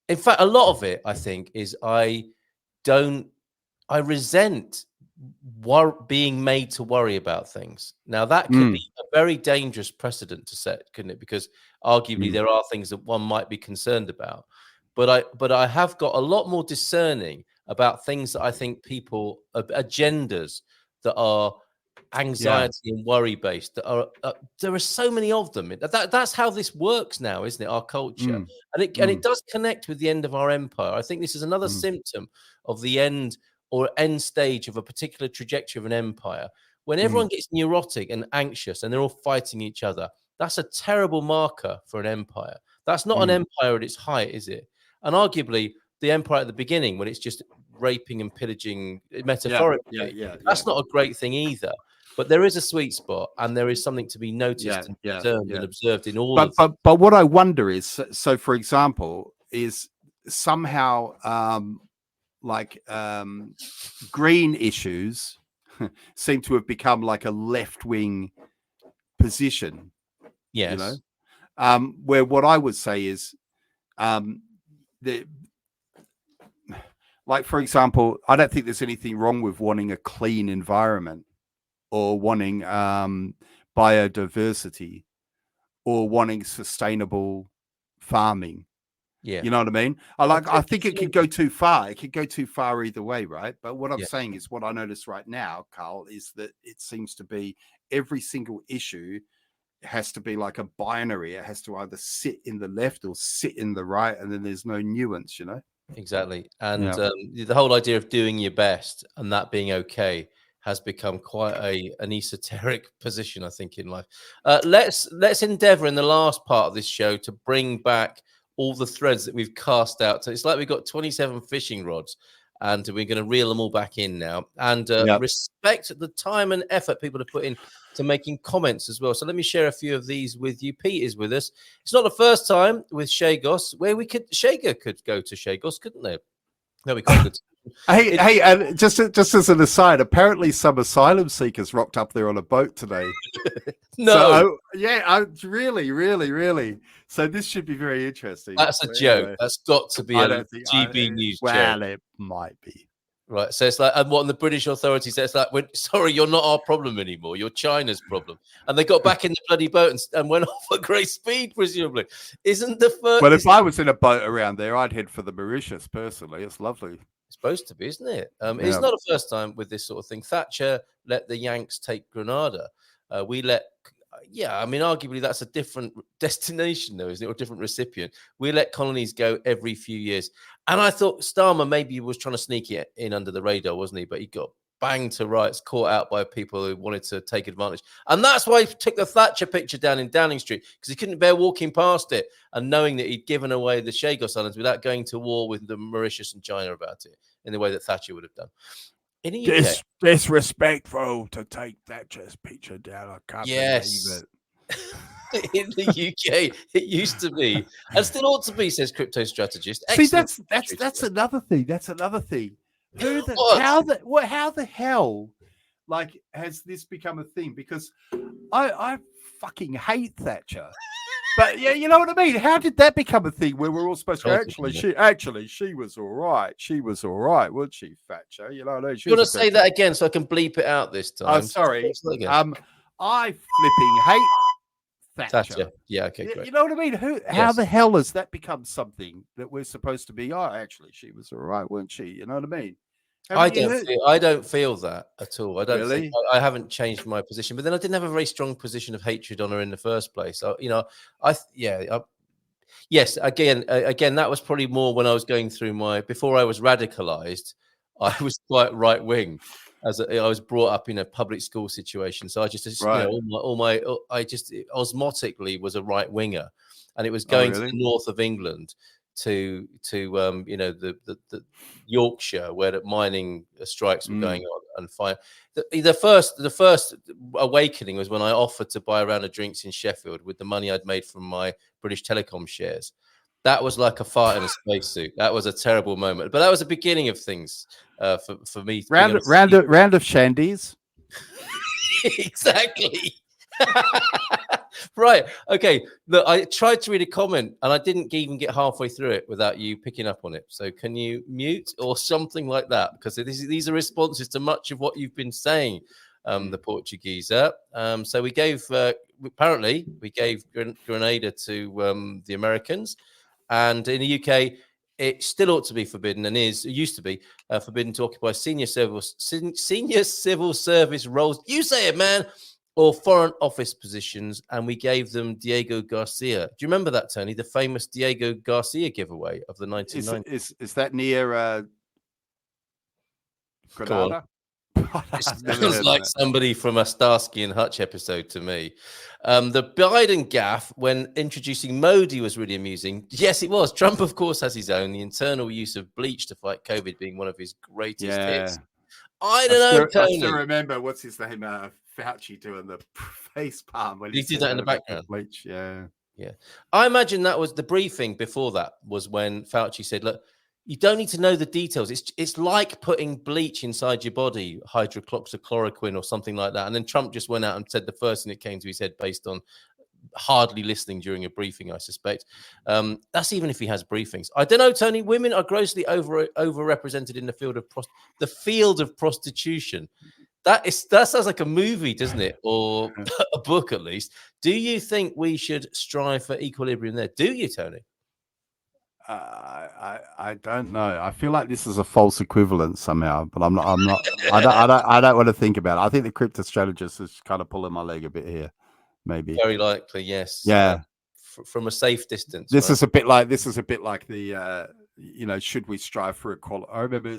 C: In fact, a lot of it, I think, is I resent being made to worry about things. Now, that could be a very dangerous precedent to set, couldn't it? Because arguably there are things that one might be concerned about. But I have got a lot more discerning about things that I think people, agendas that are anxiety and worry based. There are so many of them. That's how this works now, isn't it? Our culture, and it does connect with the end of our empire. I think this is another symptom of the end or end stage of a particular trajectory of an empire. When everyone gets neurotic and anxious and they're all fighting each other, that's a terrible marker for an empire. That's not an empire at its height, is it? And arguably, the empire at the beginning, when it's just raping and pillaging metaphorically, that's not a great thing either. But there is a sweet spot, and there is something to be noticed and discerned and observed in all of them.
A: But what I wonder is, so for example, is somehow green issues seem to have become like a left-wing position.
C: Yes.
A: You know, where what I would say is, like, for example, I don't think there's anything wrong with wanting a clean environment or wanting biodiversity or wanting sustainable farming.
C: Yeah.
A: You know what I mean? I think it could go too far. It could go too far either way, right? But what I'm saying is, what I notice right now, Carl, is that it seems to be every single issue has to be like a binary. It has to either sit in the left or sit in the right, and then there's no nuance, you know?
C: Exactly. And the whole idea of doing your best and that being okay has become quite an esoteric position, I think, in life. Let's endeavor in the last part of this show to bring back all the threads that we've cast out. So it's like we've got 27 fishing rods, and we're going to reel them all back in now. And respect the time and effort people have put in to making comments as well. So let me share a few of these with you. Pete is with us. It's not the first time with Chagos where Shager could go to Chagos, couldn't they? No, we can't.
A: Hey, and just as an aside, apparently some asylum seekers rocked up there on a boat today.
C: No.
A: So, really. So this should be very interesting.
C: That's a joke. Anyway, that's got to be a GB News joke.
A: Well, it might be.
C: Right, so it's like, and what the British authorities say, it's like, sorry, you're not our problem anymore. You're China's problem. And they got back in the bloody boat and went off at great speed, presumably. Isn't the first?
A: Well, if I was in a boat around there, I'd head for the Mauritius, personally. It's lovely.
C: It's supposed to be, isn't it? It's not the first time with this sort of thing. Thatcher let the Yanks take Grenada. Arguably that's a different destination, though, isn't it? Or a different recipient. We let colonies go every few years. And I thought Starmer maybe was trying to sneak it in under the radar, wasn't he? But he got banged to rights, caught out by people who wanted to take advantage. And that's why he took the Thatcher picture down in Downing Street, because he couldn't bear walking past it and knowing that he'd given away the Chagos Islands without going to war with the Mauritius and China about it in the way that Thatcher would have done. In the UK,
A: disrespectful to take Thatcher's picture down. I can't believe it.
C: In the UK, it used to be, and still ought to be, says crypto strategist.
A: See, that's another thing. That's another thing. How the hell, like, has this become a thing? Because I fucking hate Thatcher. But yeah, you know what I mean? How did that become a thing where we're all supposed to she was all right. She was all right, wasn't she, Thatcher? You know what I mean?
C: You want to say that again so I can bleep it out this time?
A: Oh, sorry. I flipping hate Thatcher.
C: Yeah, okay, great.
A: You know what I mean? How the hell has that become something that we're supposed to be? Oh, actually, she was all right, wasn't she? You know what I mean?
C: I don't feel that at all. I don't really. I haven't changed my position, but then I didn't have a very strong position of hatred on her in the first place. Yes. Again, that was probably more when I was going through before I was radicalized. I was quite right wing, as I was brought up in a public school situation. So I just, I just osmotically was a right winger, and it was going to the north of England to the Yorkshire, where the mining strikes were going on, and fire. The first awakening was when I offered to buy a round of drinks in Sheffield with the money I'd made from my British Telecom shares. That was like a fart in a spacesuit. That was a terrible moment, but that was the beginning of things for me.
A: Round of shandies.
C: Exactly. Right. Okay. Look, I tried to read a comment and I didn't even get halfway through it without you picking up on it. So can you mute or something like that? Because these are responses to much of what you've been saying, the Portuguese. So we gave Grenada to the Americans. And in the UK, it still ought to be forbidden and used to be forbidden to occupy senior civil service roles. You say it, man. Or foreign office positions, and we gave them Diego Garcia. Do you remember that, Tony? The famous Diego Garcia giveaway of the 1990s.
A: Is that near Granada?
C: It sounds like somebody from a Starsky and Hutch episode to me. The Biden gaffe when introducing Modi was really amusing. Yes, it was. Trump, of course, has his own. The internal use of bleach to fight COVID being one of his greatest hits. I don't know, Tony.
A: I still remember, what's his name? Fauci doing the face palm. When
C: he did that in the background.
A: Bleach. Yeah.
C: I imagine that was the briefing before that was when Fauci said, look, you don't need to know the details. It's like putting bleach inside your body, hydroxychloroquine or something like that. And then Trump just went out and said the first thing that came to his head based on hardly listening during a briefing, I suspect. That's even if he has briefings. I don't know, Tony. Women are grossly overrepresented in the field of prostitution. That sounds like a movie, doesn't it? Or a book, at least. Do you think we should strive for equilibrium there? Do you, Tony?
A: I don't know. I feel like this is a false equivalence somehow, but I'm not. I don't want to think about it. I think the crypto strategist is kind of pulling my leg a bit here. Maybe.
C: Very likely, yes.
A: Yeah.
C: From a safe distance.
A: This is a bit like the should we strive for equality? I remember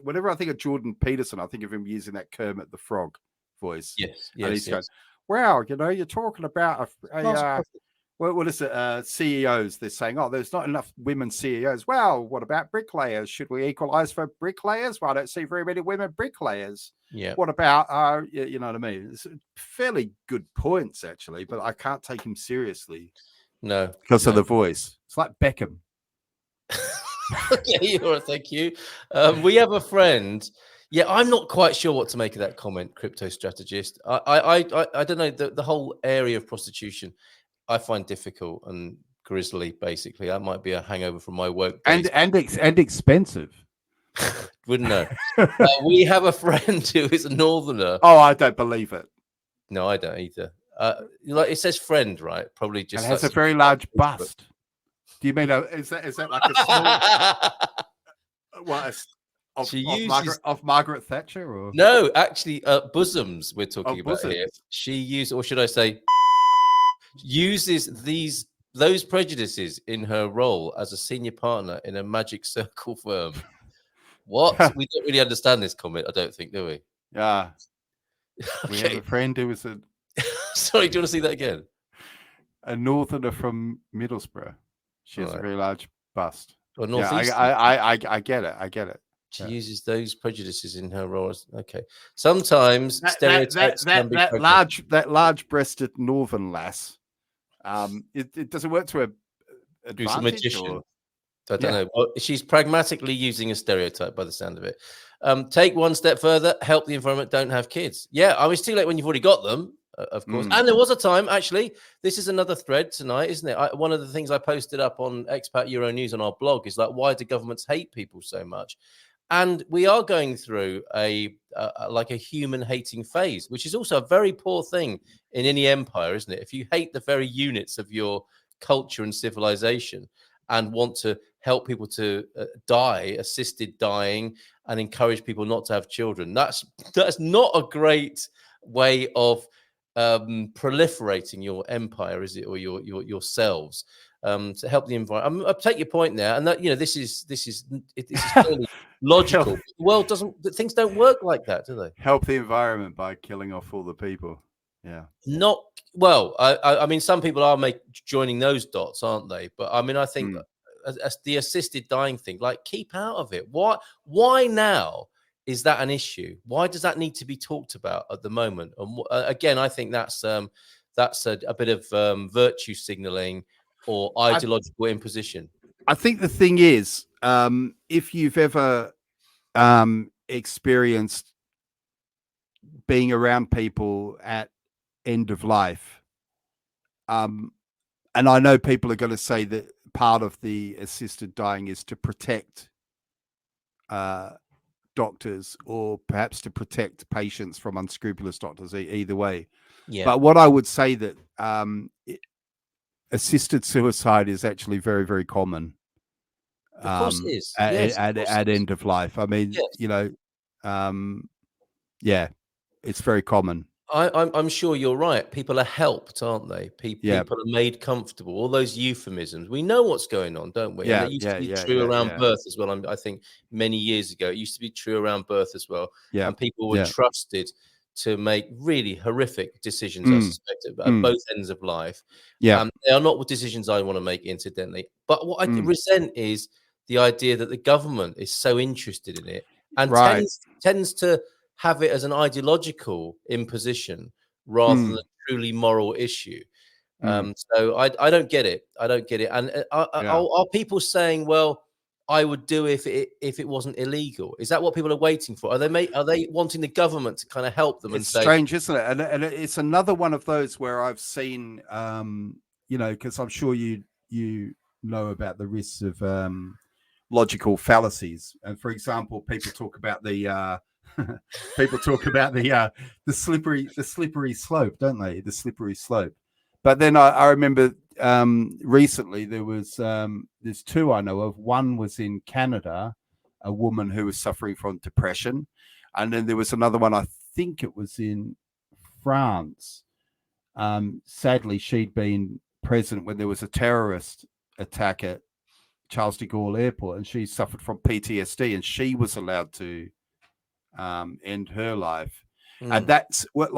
A: whenever I think of Jordan Peterson, I think of him using that Kermit the Frog voice.
C: Yes.
A: And he's going, well, you're talking about what is it? CEOs. They're saying, oh, there's not enough women CEOs. Well, what about bricklayers? Should we equalize for bricklayers? Well, I don't see very many women bricklayers.
C: Yeah.
A: What about, you know what I mean? It's fairly good points, actually, but I can't take him seriously.
C: No.
A: Because of the voice. It's like Beckham.
C: Okay, thank you. We have a friend. Yeah, I'm not quite sure what to make of that comment, crypto strategist. I don't know, the whole area of prostitution I find difficult and grisly. Basically, that might be a hangover from my work days.
A: and expensive.
C: Wouldn't know. We have a friend who is a northerner.
A: Oh, I don't believe it.
C: No, I don't either. Like it says friend, right? Probably just.
A: It has a very large bust. Do you mean is that like a small of Margaret Thatcher or
C: no? Actually, bosoms we're talking about here. She used, or should I say, uses those prejudices in her role as a senior partner in a magic circle firm. What? We don't really understand this comment, I don't think, do we?
A: Yeah.
C: Okay.
A: We have a friend who was a
C: sorry, do you want to see that again?
A: A northerner from Middlesbrough. She has a very large bust.
C: Or
A: I get it. I get it.
C: She uses those prejudices in her roles. Okay. Sometimes stereotypes can be
A: that large-breasted northern lass. It doesn't work to a
C: magician. I don't know. Well, she's pragmatically using a stereotype by the sound of it. Take one step further. Help the environment. Don't have kids. Yeah, I was too late when you've already got them. Of course. And there was a time, actually, this is another thread tonight, isn't it? One of the things I posted up on Expat Euro News on our blog is like, why do governments hate people so much? And we are going through a human hating phase, which is also a very poor thing in any empire, isn't it? If you hate the very units of your culture and civilization and want to help people to die, assisted dying, and encourage people not to have children, that's not a great way of proliferating your empire, is it, or yourselves, to help the environment. I'll take your point there, and that this is clearly logical. The world things don't work like that, do they?
A: Help the environment by killing off all the people. Yeah.
C: Not well. I mean, some people are joining those dots, aren't they? But I mean, I think as the assisted dying thing, like, keep out of it. Why now? Is that an issue? Why does that need to be talked about at the moment? And again, I think that's a bit of virtue signaling or ideological imposition.
A: I think the thing is, if you've ever experienced being around people at end of life, and I know people are going to say that part of the assisted dying is to protect doctors, or perhaps to protect patients from unscrupulous doctors. Either way, but what I would say that assisted suicide is actually very, very common.
C: Of course it is.
A: At end of life. I mean, yeah, it's very common.
C: I'm sure you're right. People are helped, aren't they? People are made comfortable. All those euphemisms. We know what's going on, don't we?
A: Yeah,
C: and it used to be true around birth as well. I think many years ago, it used to be true around birth as well.
A: Yeah,
C: and people were trusted to make really horrific decisions, I suspect, at both ends of life.
A: Yeah.
C: They are not decisions I want to make, incidentally. But what I resent is the idea that the government is so interested in it and tends to have it as an ideological imposition rather than a truly moral issue. So I don't get it. I don't get it. And are people saying, well, I would do if it wasn't illegal? Is that what people are waiting for? Are they wanting the government to kind of help them?
A: It's strange, isn't it? And it's another one of those where I've seen, because I'm sure you know about the risks of logical fallacies. And for example, people talk about the the slippery slope, don't they? The slippery slope. But then I remember recently there's two I know of. One was in Canada, a woman who was suffering from depression, and then there was another one. I think it was in France. Sadly, she'd been present when there was a terrorist attack at Charles de Gaulle Airport, and she suffered from PTSD, and she was allowed to end her life. And that's what,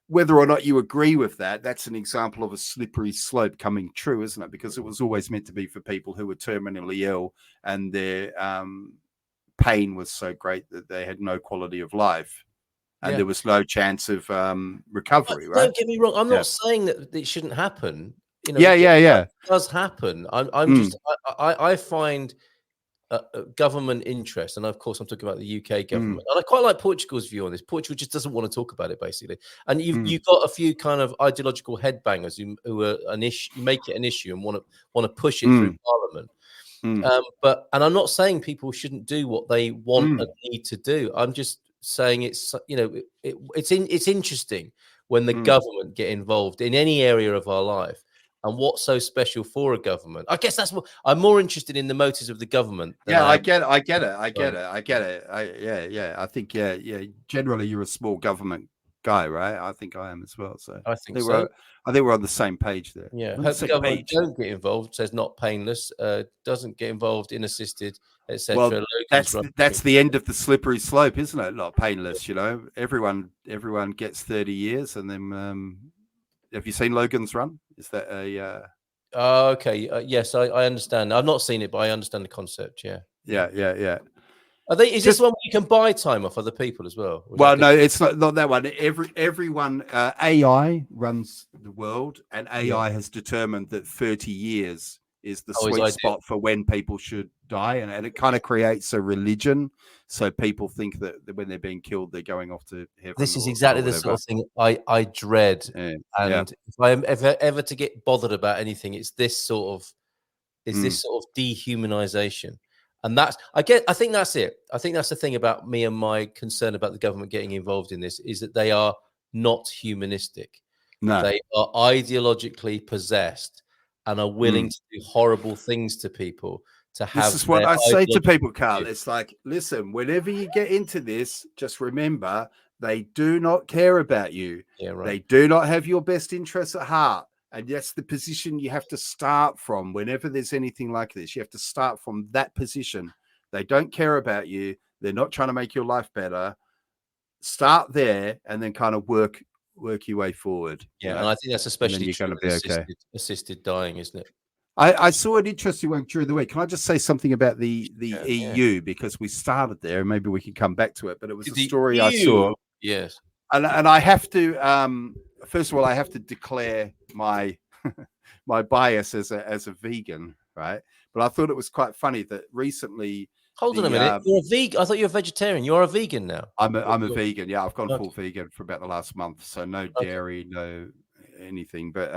A: whether or not you agree with that, that's an example of a slippery slope coming true, isn't it? Because it was always meant to be for people who were terminally ill and their pain was so great that they had no quality of life and there was no chance of recovery. Right?
C: Don't get me wrong. I'm not saying that it shouldn't happen.
A: It
C: does happen. I find government interest, and of course I'm talking about the UK government, and I quite like Portugal's view on this. Portugal just doesn't want to talk about it, basically, and you've got a few kind of ideological headbangers who are an issue, make it an issue, and want to push it through Parliament. But I'm not saying people shouldn't do what they want and need to do. I'm just saying it's interesting when the government get involved in any area of our life. And what's so special for a government? I guess that's what I'm more interested in, the motives of the government.
A: I get it. I think, generally you're a small government guy, right? I think I am as well. So
C: I think so.
A: I think we're on the same page there.
C: Yeah. Hope the government don't get involved. Says not painless, doesn't get involved in assisted, etc.
A: Well, that's the end of the slippery slope, isn't it? Not painless, Everyone gets 30 years and then have you seen Logan's Run? Is that a?
C: Okay. Yes, I understand. I've not seen it, but I understand the concept. Yeah. Is this one where you can buy time off other people as well?
A: Well, no, it's not that one. Everyone AI runs the world, and AI has determined that 30 years is the sweet spot for when people should die, and it kind of creates a religion. So people think that when they're being killed, they're going off to heaven.
C: This is exactly the sort of thing I dread. If I am ever to get bothered about anything, it's this sort of dehumanization. And I think that's it. I think that's the thing about me and my concern about the government getting involved in this, is that they are not humanistic.
A: No.
C: They are ideologically possessed and are willing to do horrible things to people.
A: This is what I say to people, Carl. It's like, listen, whenever you get into this, just remember, they do not care about you.
C: Yeah, right.
A: They do not have your best interests at heart. And that's the position you have to start from. Whenever there's anything like this, you have to start from that position. They don't care about you. They're not trying to make your life better. Start there and then kind of work your way forward.
C: Yeah, and I think that's especially true with assisted dying, isn't it?
A: I saw an interesting one during the week. Can I just say something about the EU, because we started there and maybe we can come back to it, but it was a story I saw.
C: Yes.
A: And I have to first of all, I have to declare my my bias as a vegan, right? But I thought it was quite funny that recently.
C: Hold on a minute. You're a vegan. I thought you were a vegetarian. You're a vegan now.
A: I'm a vegan. Yeah, I've gone full vegan for about the last month. So no dairy, no anything. But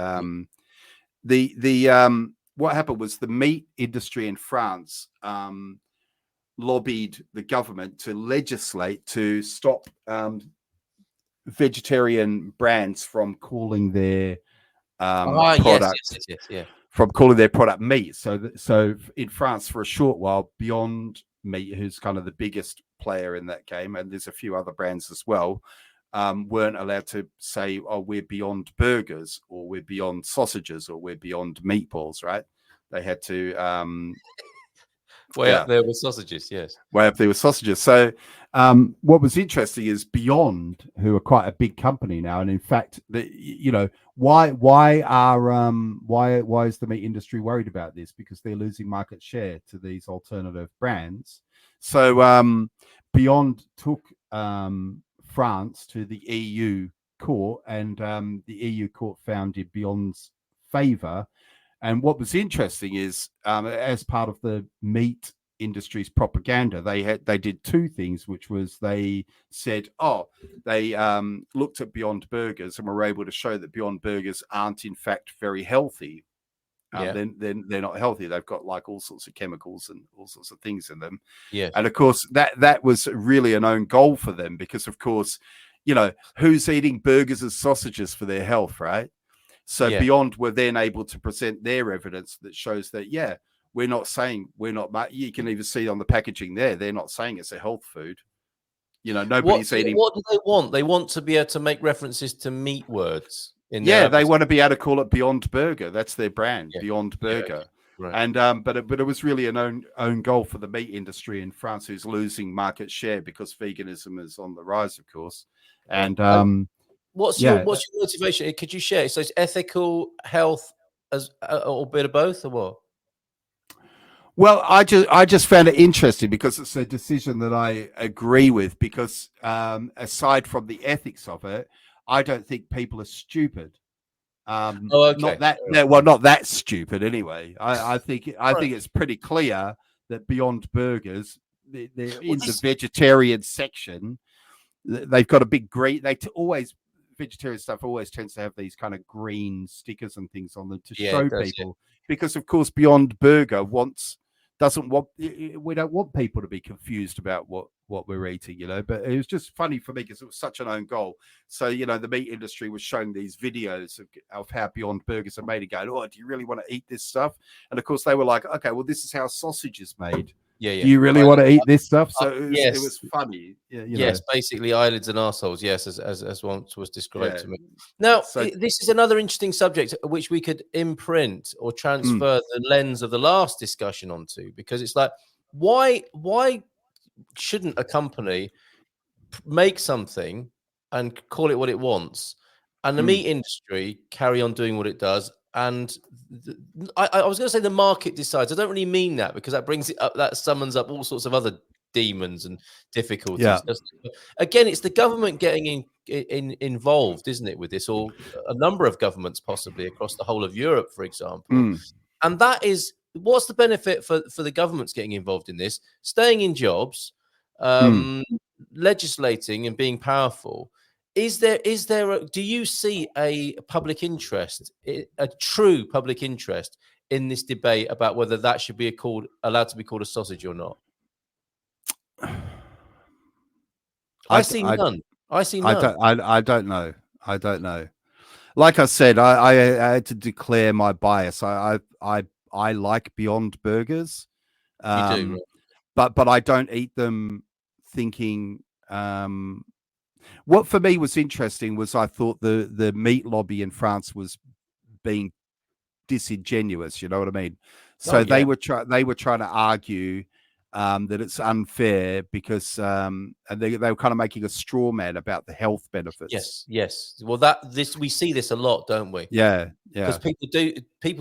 A: what happened was the meat industry in France lobbied the government to legislate to stop vegetarian brands from calling their products from calling their product meat. So in France, for a short while, Beyond Meat, who's kind of the biggest player in that game, and there's a few other brands as well, weren't allowed to say, "Oh, we're beyond burgers," or "We're beyond sausages," or "We're beyond meatballs." Right? They had to
C: way up there with sausages. Yes,
A: way up there with sausages. So what was interesting is Beyond, who are quite a big company now, and in fact, why is the meat industry worried about this? Because they're losing market share to these alternative brands. So Beyond took France to the EU court, and the EU court found in Beyond's favor. And what was interesting is, as part of the meat industry's propaganda, they did two things, which was they said, they looked at Beyond Burgers and were able to show that Beyond Burgers aren't in fact very healthy. Then they're not healthy. They've got like all sorts of chemicals and all sorts of things in them.
C: Yeah.
A: And of course that was really an own goal for them, because of course, who's eating burgers as sausages for their health, right? So Beyond were then able to present their evidence that shows that, we're not saying you can even see on the packaging there, they're not saying it's a health food. Nobody's eating.
C: What do they want? They want to be able to make references to meat words.
A: They want to be able to call it Beyond Burger. That's their brand, Beyond Burger.
C: Right.
A: And but it was really an own goal for the meat industry in France, who's losing market share because veganism is on the rise, of course. And
C: what's your motivation? Could you share? So it's ethical, health, or a bit of both, or what?
A: Well, I just found it interesting because it's a decision that I agree with, because aside from the ethics of it, I don't think people are stupid. Not that stupid anyway. I think it's pretty clear that Beyond Burgers, they're in the vegetarian section. They've got a big green. Vegetarian stuff always tends to have these kind of green stickers and things on them to show people, because of course Beyond Burger we don't want people to be confused about what we're eating, but it was just funny for me because it was such an own goal. So the meat industry was showing these videos of how Beyond Burgers are made, and going, "Oh, do you really want to eat this stuff?" And of course they were like, "Okay, well, this is how sausage is made. Do you want to eat this stuff?" So it was funny.
C: Yes, basically eyelids and arseholes. Yes, as once was described to me. Now, this is another interesting subject which we could imprint or transfer the lens of the last discussion onto, because it's like, why shouldn't a company make something and call it what it wants, and the meat industry carry on doing what it does? And I was going to say the market decides. I don't really mean that, because that brings it up, that summons up all sorts of other demons and difficulties. Again, it's the government getting involved, isn't it, with this, or a number of governments possibly across the whole of Europe, for example. And that is, what's the benefit for the governments getting involved in this? Staying in jobs, legislating and being powerful. Do you see a public interest, a true public interest in this debate about whether that should be allowed to be called a sausage or not? I see none. I
A: don't know. Like I said, I had to declare my bias. I like Beyond Burgers.
C: You do,
A: right? But I don't eat them thinking. What for me was interesting was I thought the meat lobby in France was being disingenuous. You know what I mean? So they were trying to argue that it's unfair because and they were kind of making a straw man about the health benefits.
C: Yes. Well, we see this a lot, don't we?
A: Yeah.
C: Because people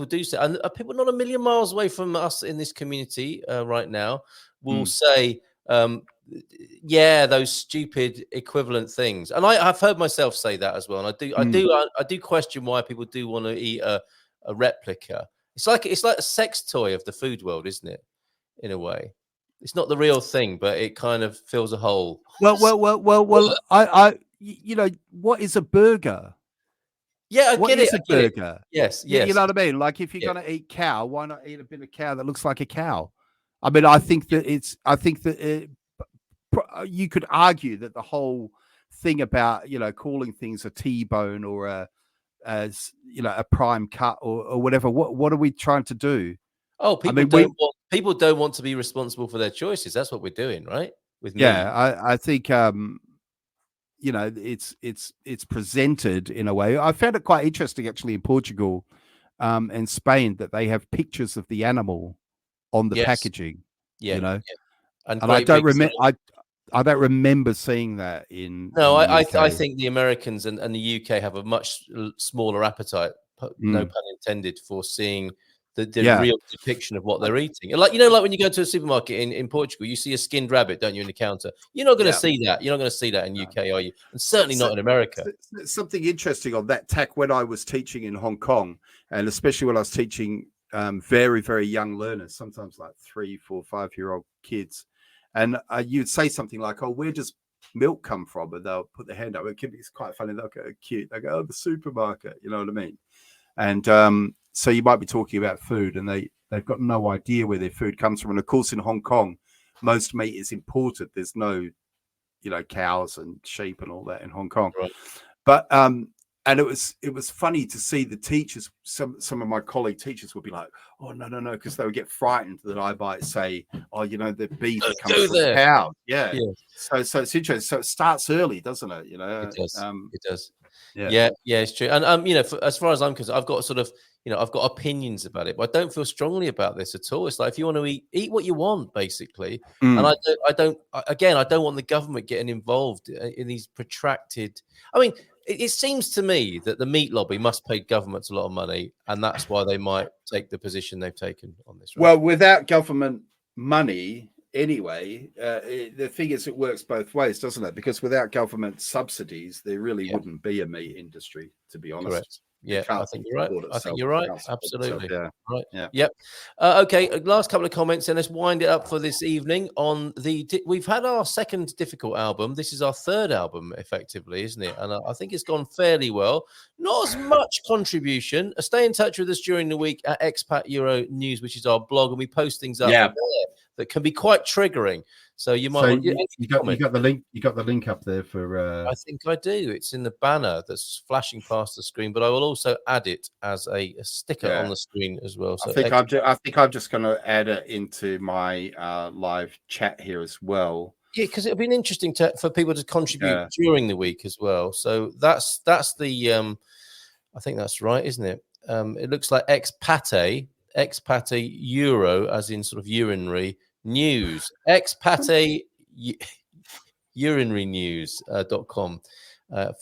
C: do say, and people not a million miles away from us in this community right now will say, those stupid equivalent things. And I've heard myself say that as well. And I do question why people do want to eat a replica. It's like a sex toy of the food world, isn't it? In a way, it's not the real thing, but it kind of fills a hole.
A: Well. I what is a burger?
C: Yeah, I get it.
A: Burger?
C: Yes.
A: You know what I mean? Like, if you're going to eat cow, why not eat a bit of cow that looks like a cow? I mean, I think that you could argue that the whole thing about calling things a T-bone or as a prime cut or whatever. What are we trying to do?
C: Oh, people don't want to be responsible for their choices. That's what we're doing, right? With me.
A: I think it's presented in a way. I found it quite interesting actually in Portugal and Spain that they have pictures of the animal on the packaging.
C: Yeah.
A: And I don't remember. I don't remember seeing that in.
C: No,
A: in
C: I think the Americans and the UK have a much smaller appetite, no pun intended, for seeing the real depiction of what they're eating. Like when you go to a supermarket in Portugal, you see a skinned rabbit, don't you, in the counter? You're not going to see that. You're not going to see that in UK, are you? And certainly not in America.
A: Something interesting on that tack when I was teaching in Hong Kong, and especially when I was teaching very, very young learners, sometimes like 3, 4, 5-year-old kids. And you'd say something like, "Oh, where does milk come from?" And they'll put their hand up. It's quite funny. They'll go cute. They go, "Oh, the supermarket." You know what I mean? And so you might be talking about food, and they've got no idea where their food comes from. And of course, in Hong Kong, most meat is imported. There's no, cows and sheep and all that in Hong Kong.
C: Right.
A: But and it was funny to see the teachers. Some of my colleague teachers would be like, "Oh, no," because they would get frightened that I might say, "Oh, the beef comes from cows." Yeah. So it's interesting. So it starts early, doesn't it?
C: It does. It does.
A: Yeah,
C: it's true. And as far as I'm concerned, I've got I've got opinions about it, but I don't feel strongly about this at all. It's like, if you want to eat what you want, basically. And I don't want the government getting involved in these protracted. I mean, it seems to me that the meat lobby must pay governments a lot of money, and that's why they might take the position they've taken on this. Right?
A: Well, without government money, anyway, the thing is, it works both ways, doesn't it? Because without government subsidies, there really wouldn't be a meat industry, to be honest.
C: Correct. Yeah, I think you're right. Absolutely. Right.
A: Yeah.
C: Yep. Okay. Last couple of comments, and let's wind it up for this evening. We've had our second difficult album. This is our third album, effectively, isn't it? And I think it's gone fairly well. Not as much contribution. Stay in touch with us during the week at Expat Euro News, which is our blog, and we post things up there that can be quite triggering. So you might.
A: You got the link. You got the link up there for.
C: I think I do. It's in the banner that's flashing past the screen, but I will also add it as a sticker on the screen as well. So
A: I think I'm just going to add it into my live chat here as well.
C: Yeah, because it'll be interesting for people to contribute during the week as well. So that's the. I think that's right, isn't it? It looks like Expat Euro, as in sort of urinary. News Expat urinarynews.com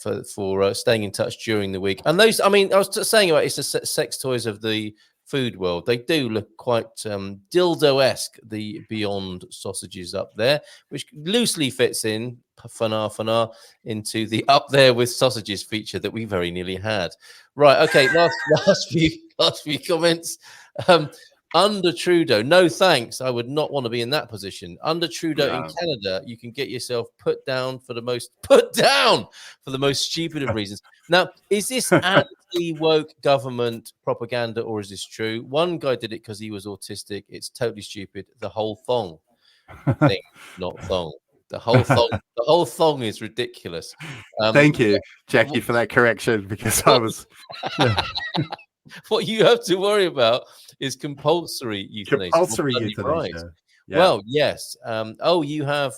C: for staying in touch during the week. And those, I was saying about it's the sex toys of the food world. They do look quite dildo-esque, the Beyond sausages up there, which loosely fits in fanar into the up there with sausages feature that we very nearly had. Right, okay, last few comments. Under Trudeau, no thanks. I would not want to be in that position. Under Trudeau in Canada, you can get yourself put down for the most stupid of reasons. Now, is this anti-woke government propaganda, or is this true? One guy did it because he was autistic. It's totally stupid. The whole thong thing, not thong. The whole thong is ridiculous.
A: Thank you, Jackie, for that correction, because I was.
C: What you have to worry about is compulsory euthanasia.
A: Compulsory euthanasia.
C: Yeah. Well, yes. You have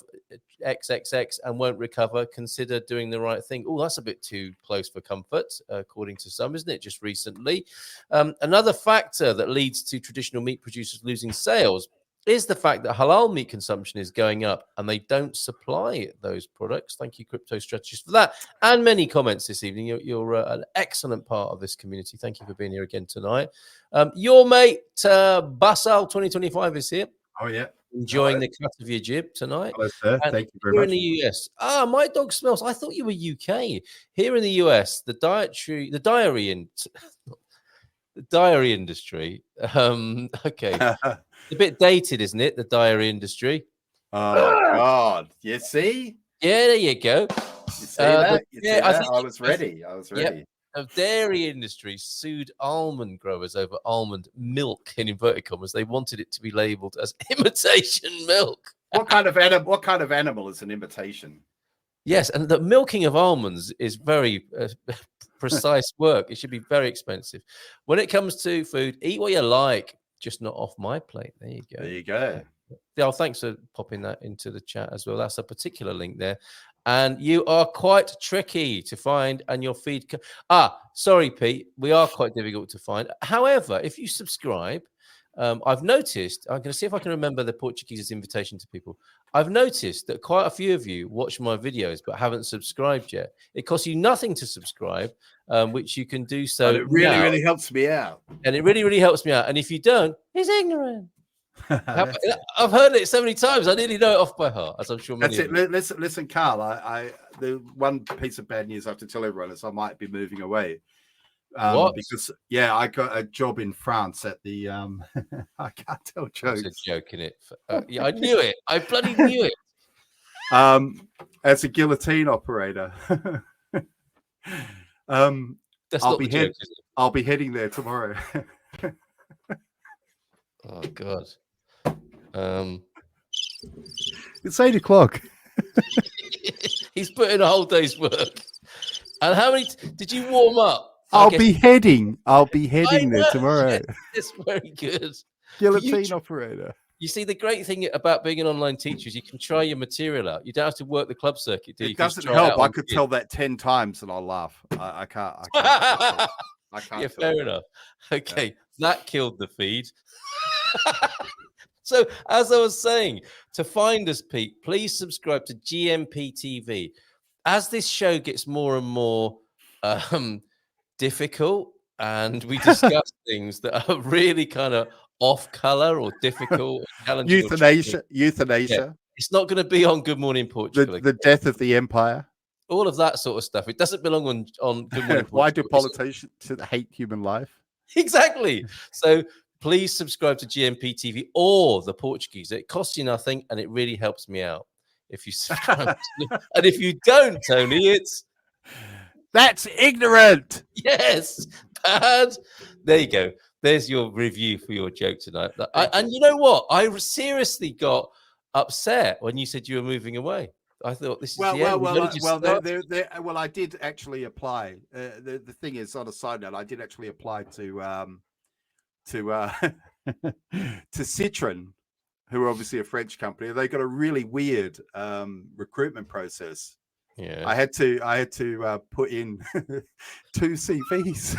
C: XXX and won't recover. Consider doing the right thing. Oh, that's a bit too close for comfort, according to some, isn't it? Just recently. Another factor that leads to traditional meat producers losing sales is the fact that halal meat consumption is going up and they don't supply those products. Thank you, Crypto Strategist, for that. And many comments this evening. You're an excellent part of this community. Thank you for being here again tonight. Your mate, Basal 2025 is here.
A: Oh, yeah.
C: Enjoying the cut of your jib tonight.
A: Hello, sir. Thank you very much.
C: Here in the US. My dog smells. I thought you were UK. Here in the US, the dairy industry. Okay. A bit dated, isn't it? The dairy industry.
A: Oh my God! You see?
C: Yeah, there you go.
A: You see that? I was ready.
C: Yep. The dairy industry sued almond growers over almond milk in inverted commas. They wanted it to be labelled as imitation milk.
A: What kind of animal is an imitation?
C: Yes, and the milking of almonds is very precise work. It should be very expensive. When it comes to food, eat what you like, just not off my plate. There you go.
A: There you go.
C: Yeah, thanks for popping that into the chat as well. That's a particular link there. And you are quite tricky to find, and your feed. Sorry, Pete. We are quite difficult to find. However, if you subscribe, I've noticed, I'm going to see if I can remember the Portuguese's invitation to people. I've noticed that quite a few of you watch my videos but haven't subscribed yet. It costs you nothing to subscribe, which you can do so.
A: And it really helps me out.
C: And it really helps me out. And if you don't, he's ignorant. I've heard it so many times. I nearly know it off by heart, as I'm sure many
A: That's it. Listen, Carl, the one piece of bad news I have to tell everyone is I might be moving away.
C: What?
A: Because I got a job in France at the I can't tell jokes.
C: It's a joke, in it. Yeah, I knew it. I bloody knew it.
A: As a guillotine operator.
C: That's not the joke, is it?
A: I'll be heading there tomorrow.
C: Oh God.
A: It's 8 o'clock.
C: He's put in a whole day's work. And how many did you warm up?
A: I'll be heading there tomorrow.
C: It's very good.
A: Guillotine operator.
C: You see, the great thing about being an online teacher is you can try your material out. You don't have to work the club circuit, do you?
A: It doesn't help. I could tell that 10 times and I'll laugh. I can't. I can't.
C: Yeah, fair enough. Okay, that killed the feed. So, as I was saying, to find us, Pete, please subscribe to GMP TV. As this show gets more and more difficult, and we discuss things that are really kind of off color or difficult, or
A: euthanasia.
C: Yeah. It's not going to be on Good Morning Portugal.
A: The death of the empire.
C: All of that sort of stuff. It doesn't belong on Good Morning Portugal.
A: Why do politicians hate human life?
C: Exactly. So please subscribe to GMP TV or the Portuguese. It costs you nothing, and it really helps me out if you subscribe. And if you don't, Tony,
A: that's ignorant.
C: Yes, bad. There you go. There's your review for your joke tonight. And you know what? I seriously got upset when you said you were moving away. I thought this is
A: well, I did actually apply. The thing is, on a side note, I did actually apply to Citroën, who are obviously a French company. They got a really weird recruitment process.
C: Yeah,
A: I had to put in 2 CVs.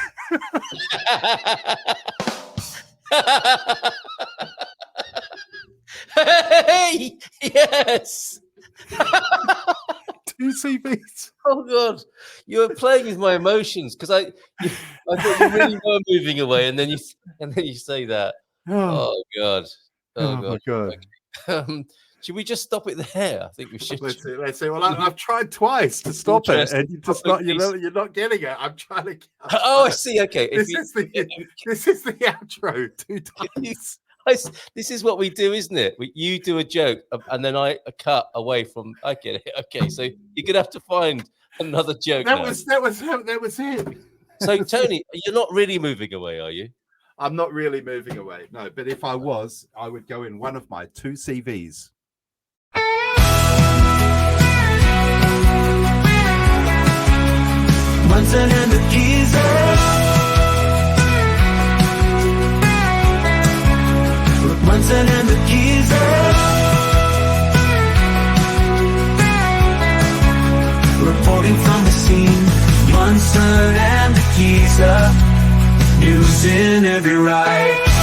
C: Hey, yes.
A: 2 CVs.
C: Oh God, you were playing with my emotions because I thought you really were moving away, and then you say that. Oh God. Oh
A: my God.
C: Okay. Should we just stop it there? I think we should.
A: Let's see. Well, I've tried twice to stop it, and you're not getting it. I'm trying to.
C: I see. Okay,
A: this is the outro 2 times.
C: This is what we do, isn't it? You do a joke, and then I cut away from. I get it. Okay, so you're gonna have to find another joke.
A: That was it.
C: So, Tony, you're not really moving away, are you?
A: I'm not really moving away. No, but if I was, I would go in one of my 2 CVs.
B: Munson and the geezer. Munson and the geezer. Reporting from the scene. Munson and the geezer. News in every ride.